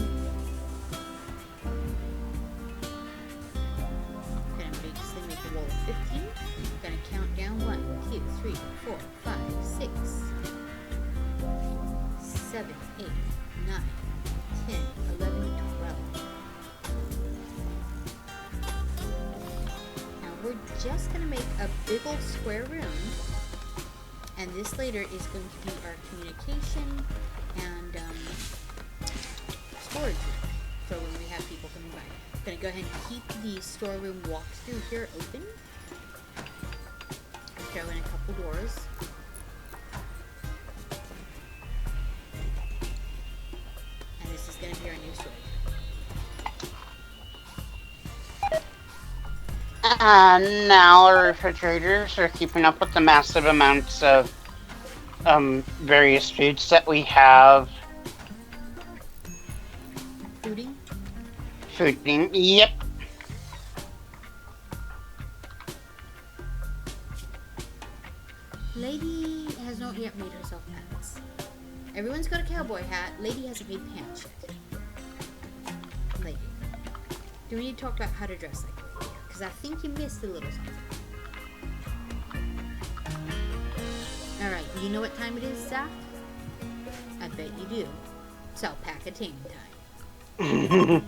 Going to basically make a wall of 15. Going to count down 1, 2, 3, 4, 5, 6, 7, 8, 9, 10, 11, 12. Now we're just going to make a big old square room, and this later is going to be our communication and storage room for when we have people coming by. I'm going to go ahead and keep the storeroom walkthrough here open. Throw in a couple doors. And this is going to be our new storage. And now our refrigerators are keeping up with the massive amounts of various foods that we have. Fooding, yep. Lady has not yet made herself pants. Everyone's got a cowboy hat. Lady hasn't made pants yet. Lady. Do we need to talk about how to dress like a lady? Because I think you missed a little something. Alright, you know what time it is, Zach? I bet you do. It's alpaca taming time.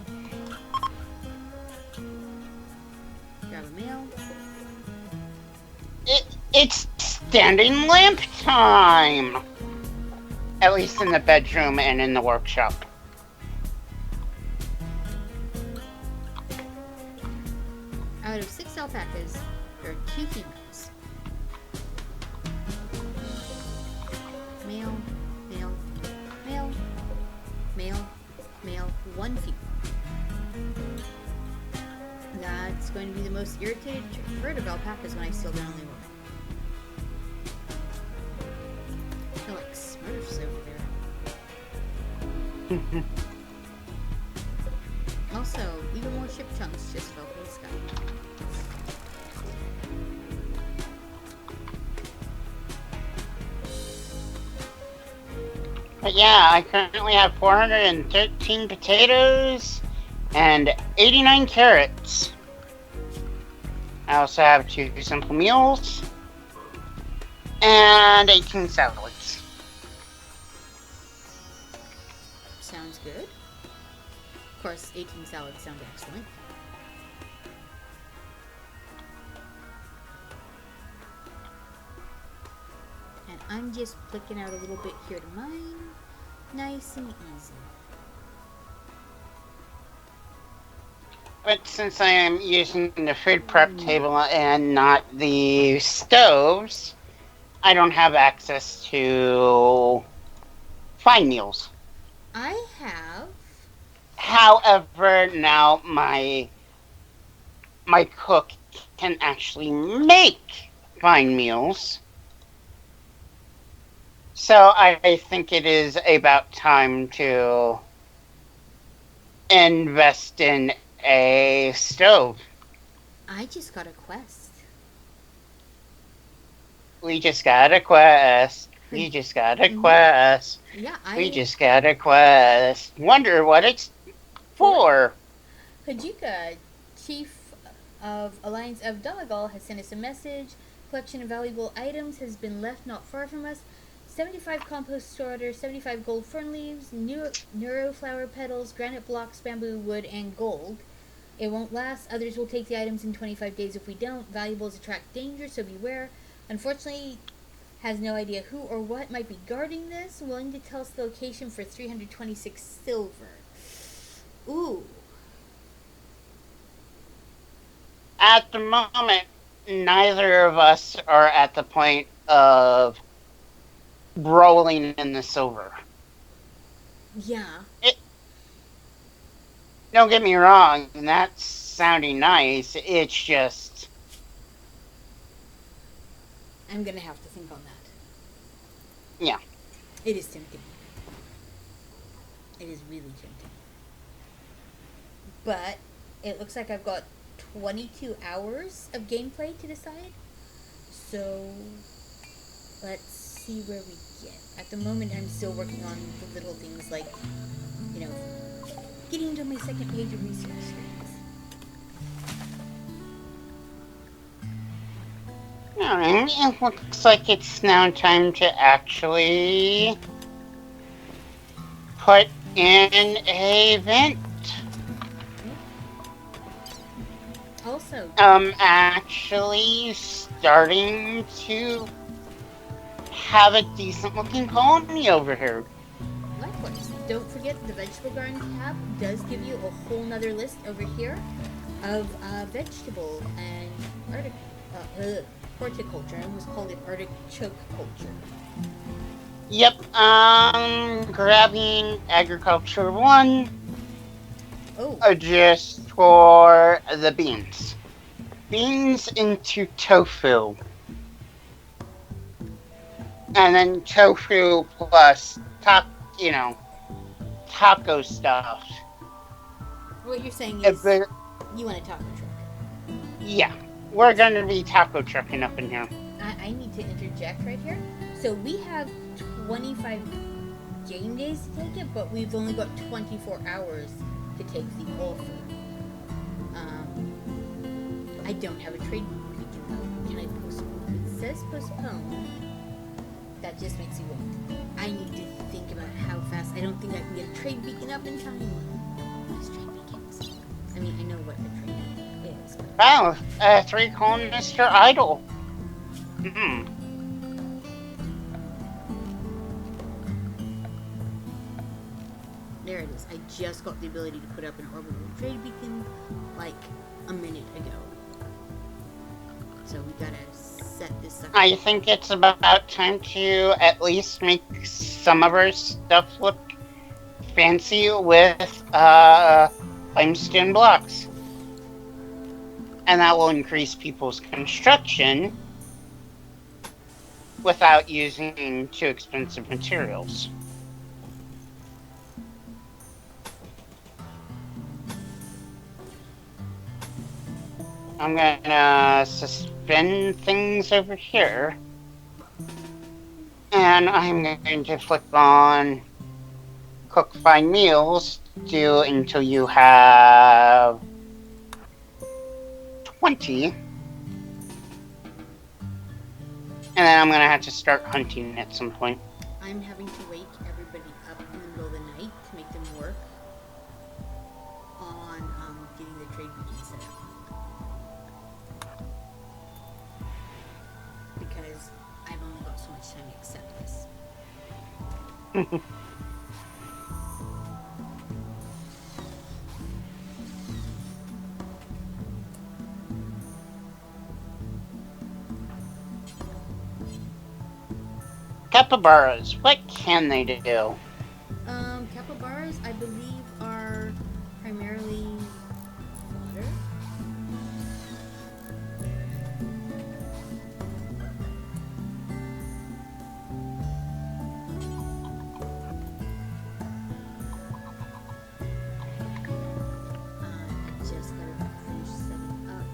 Grab a mail. It's standing lamp time! At least in the bedroom and in the workshop. Out of 6 alpacas, there are 2 females. Male, male, male, male, male, 1 female. That's going to be the most irritated herd of alpacas when I steal their only woman. They're like Smurfs over Also, even more ship chunks just fell from the sky. But yeah, I currently have 413 potatoes and 89 carrots. I also have 2 simple meals and 18 salads. Sounds good. Of course, 18 salads sound excellent. And I'm just flicking out a little bit here to mine. Nice and easy. But since I am using the food prep table and not the stoves, I don't have access to fine meals. I have. However, now my cook can actually make fine meals. So I think it is about time to invest in a stove. I just got a quest. We just got a quest. We just got a quest. Yeah, We just got a quest. Wonder what it's for. Hajika, Chief of Alliance of Donegal, has sent us a message. Collection of valuable items has been left not far from us. 75 compost starter, 75 gold fern leaves, neuro flower petals, granite blocks, bamboo wood, and gold. It won't last. Others will take the items in 25 days if we don't. Valuables attract danger, so beware. Unfortunately, has no idea who or what might be guarding this. Willing to tell us the location for 326 silver. Ooh. At the moment, neither of us are at the point of rolling in the silver. Yeah. Don't get me wrong, that's sounding nice. It's just... I'm gonna have to think on that. Yeah. It is tempting. It is really tempting. But it looks like I've got 22 hours of gameplay to decide. So let's see where we get. At the moment, I'm still working on the little things like, getting to my second page of research screens. Alright, it looks like it's now time to actually put in a vent. Also, Actually starting to have a decent looking colony over here. likewise, don't forget the vegetable garden tab does give you a whole nother list over here of vegetable and horticulture. I almost called it artichoke culture. Yep, grabbing agriculture 1. Oh. Just for the beans. Beans into tofu. And then tofu plus taco stuff. What you're saying is you want a taco truck. Yeah, we're going to be taco trucking up in here. I need to interject right here. So we have 25 game days to take it, but we've only got 24 hours to take the offer. I don't have a trade beacon though. Can I postpone? It says postpone. That just makes you wait. I need to think about how fast. I don't think I can get a trade beacon up in time. What is trade beacons? I mean, I know what a trade beacon is. But... Wow, 3 colonists are idle. There it is. I just got the ability to put up an orbital trade beacon like a minute ago. So we gotta set this up. I think it's about time to at least make some of our stuff look fancy with limestone blocks. And that will increase people's construction without using too expensive materials. I'm gonna suspend things over here. And I'm going to flip on cook 5 meals, do until you have 20. And then I'm gonna have to start hunting at some point. I'm having to wake everybody up in the middle of the night to make them work on getting the trade beacon set up. Because I've only got so much time to accept this. Capybaras, what can they do? Capybaras, I believe, are primarily water. I just gotta finish setting up.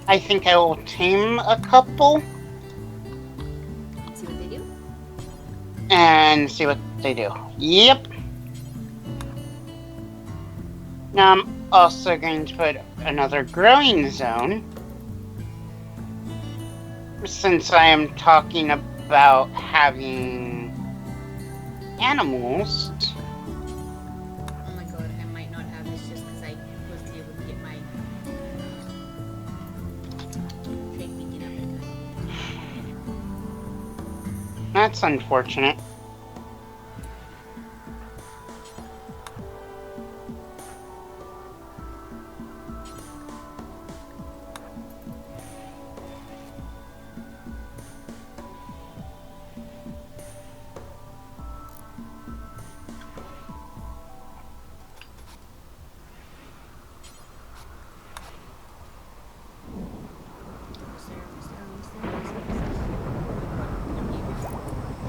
I think I will tame a couple See what they do. and see what they do. Yep. Now I'm also going to put another growing zone. Since I am talking about having animals. Oh my god, I might not have this just because I wasn't able to get my trade beacon up in time. That's unfortunate.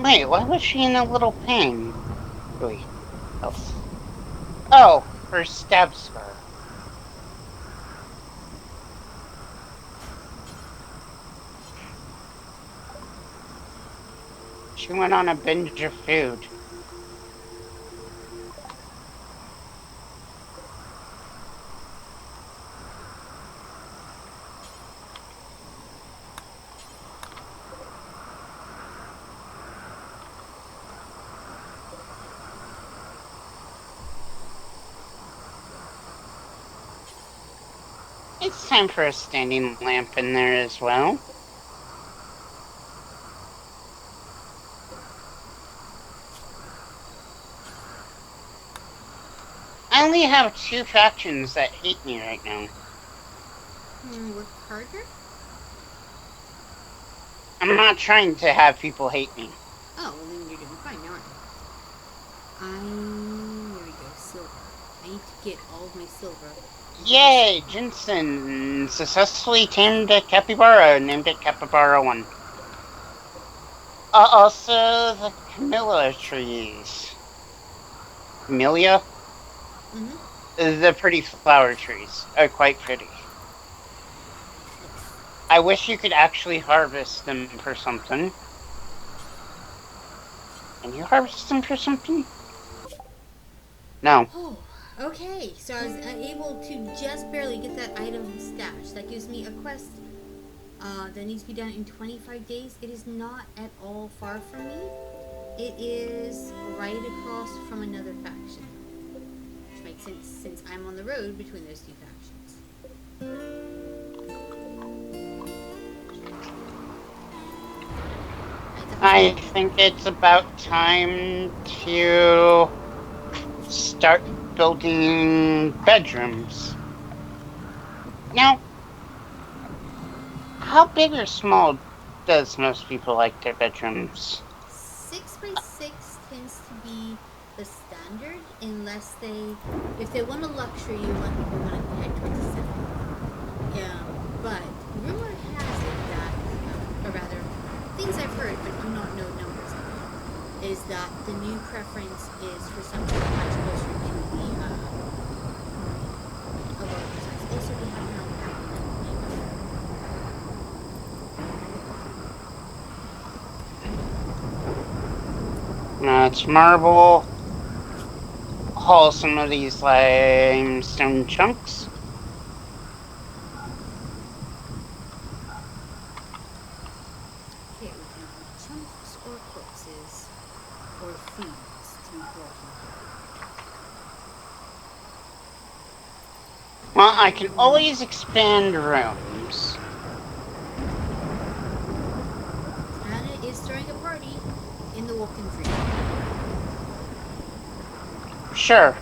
Wait, why was she in a little pain? Wait. Oh, her stab scar. She went on a binge of food. It's time for a standing lamp in there as well. I only have 2 factions that hate me right now. Work harder? I'm not trying to have people hate me. Oh, well then you're doing fine, aren't you? There we go, silver. I need to get all of my silver. Yay! Jensen successfully tamed a capybara and named it Capybara 1. Also, the camellia trees. Camellia? Mm-hmm. The pretty flower trees are quite pretty. I wish you could actually harvest them for something. Can you harvest them for something? No. Oh, okay. So I was able to just barely get that item stashed. That gives me a quest that needs to be done in 25 days. It is not at all far from me. It is right across from another faction. Which makes sense since I'm on the road between those two factions. I think it's about time to start building bedrooms. Now, how big or small does most people like their bedrooms? 6 by 6 tends to be the standard, unless if they want a luxury, you want to head towards the 7. Yeah, but rumor has it that, or rather, things I've heard, but do not know numbers of. is that the new preference is for something much closer to the a larger size. Also, we have an alpaca Now it's marble. Haul some of these limestone chunks. Okay, we can have chunks or corpses or feeds to broken. Well, I can always expand rooms. Anna is throwing a party in the walk-in freezer. Sure.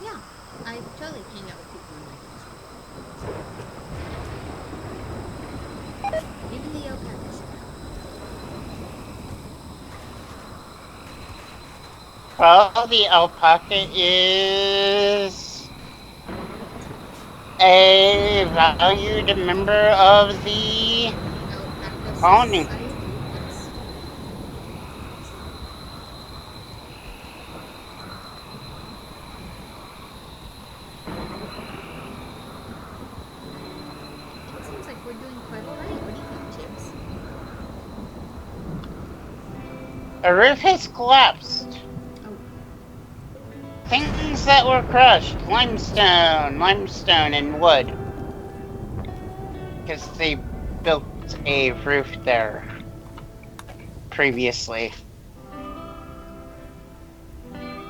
Yeah, I totally hang out with people in my house. Even the alpaca should have. Well, the alpaca is a valued member of the Alpaca colony. Society? Yes. It seems like we're doing quite alright. What do you think, Chips? A roof has collapsed. Oh, Things that were crushed. Limestone, and wood. Because they built a roof there previously.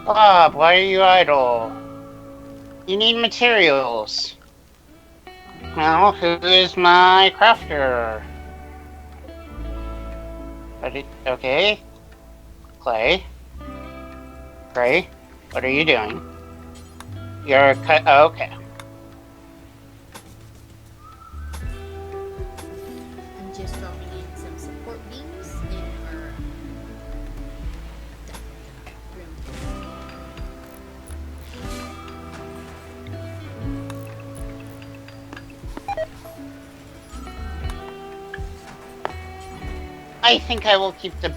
Bob, why are you idle? You need materials. Well, who is my crafter? Okay. Clay. Gray, what are you doing? You're cut. Oh, okay. I'm just dropping in some support beams in our room. I think I will keep the,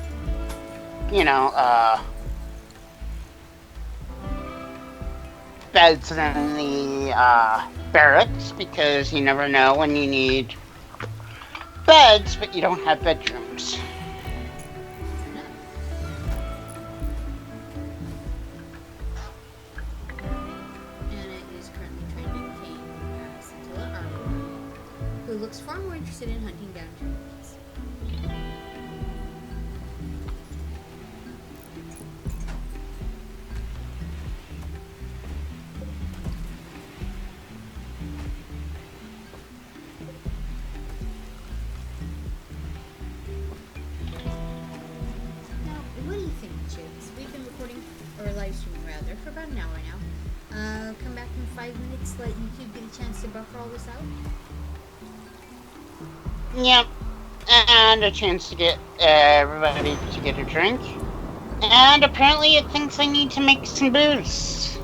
beds in the barracks, because you never know when you need beds, but you don't have bedrooms. Anna is currently trying to tame Scintilla, our who looks far more interested in hunting down turkeys. Now, what do you think, Chips? We've been recording, or live streaming rather, for about an hour now. Come back in 5 minutes, let YouTube get a chance to buffer all this out. Yep. And a chance to get everybody to get a drink. And apparently it thinks I need to make some booze.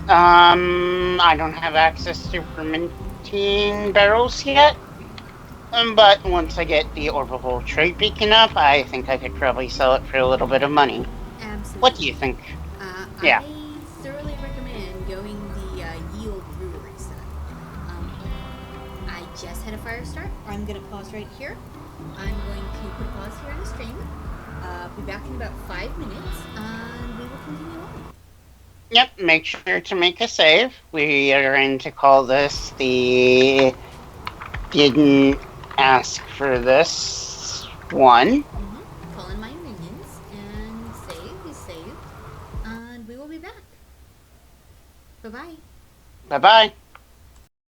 I don't have access to fermenting barrels yet. But once I get the orbital trade beacon up, I think I could probably sell it for a little bit of money. Absolutely. What do you think? I thoroughly recommend going the Yield Brewery side. I just had a fire start. I'm going to pause right here. I'm going to put a pause here on the stream. Be back in about 5 minutes, and we will continue on. Yep, make sure to make a save. We are going to call this the Didn't Ask for This one. Call in my minions, and save is saved, and we will be back. Bye-bye. Bye-bye.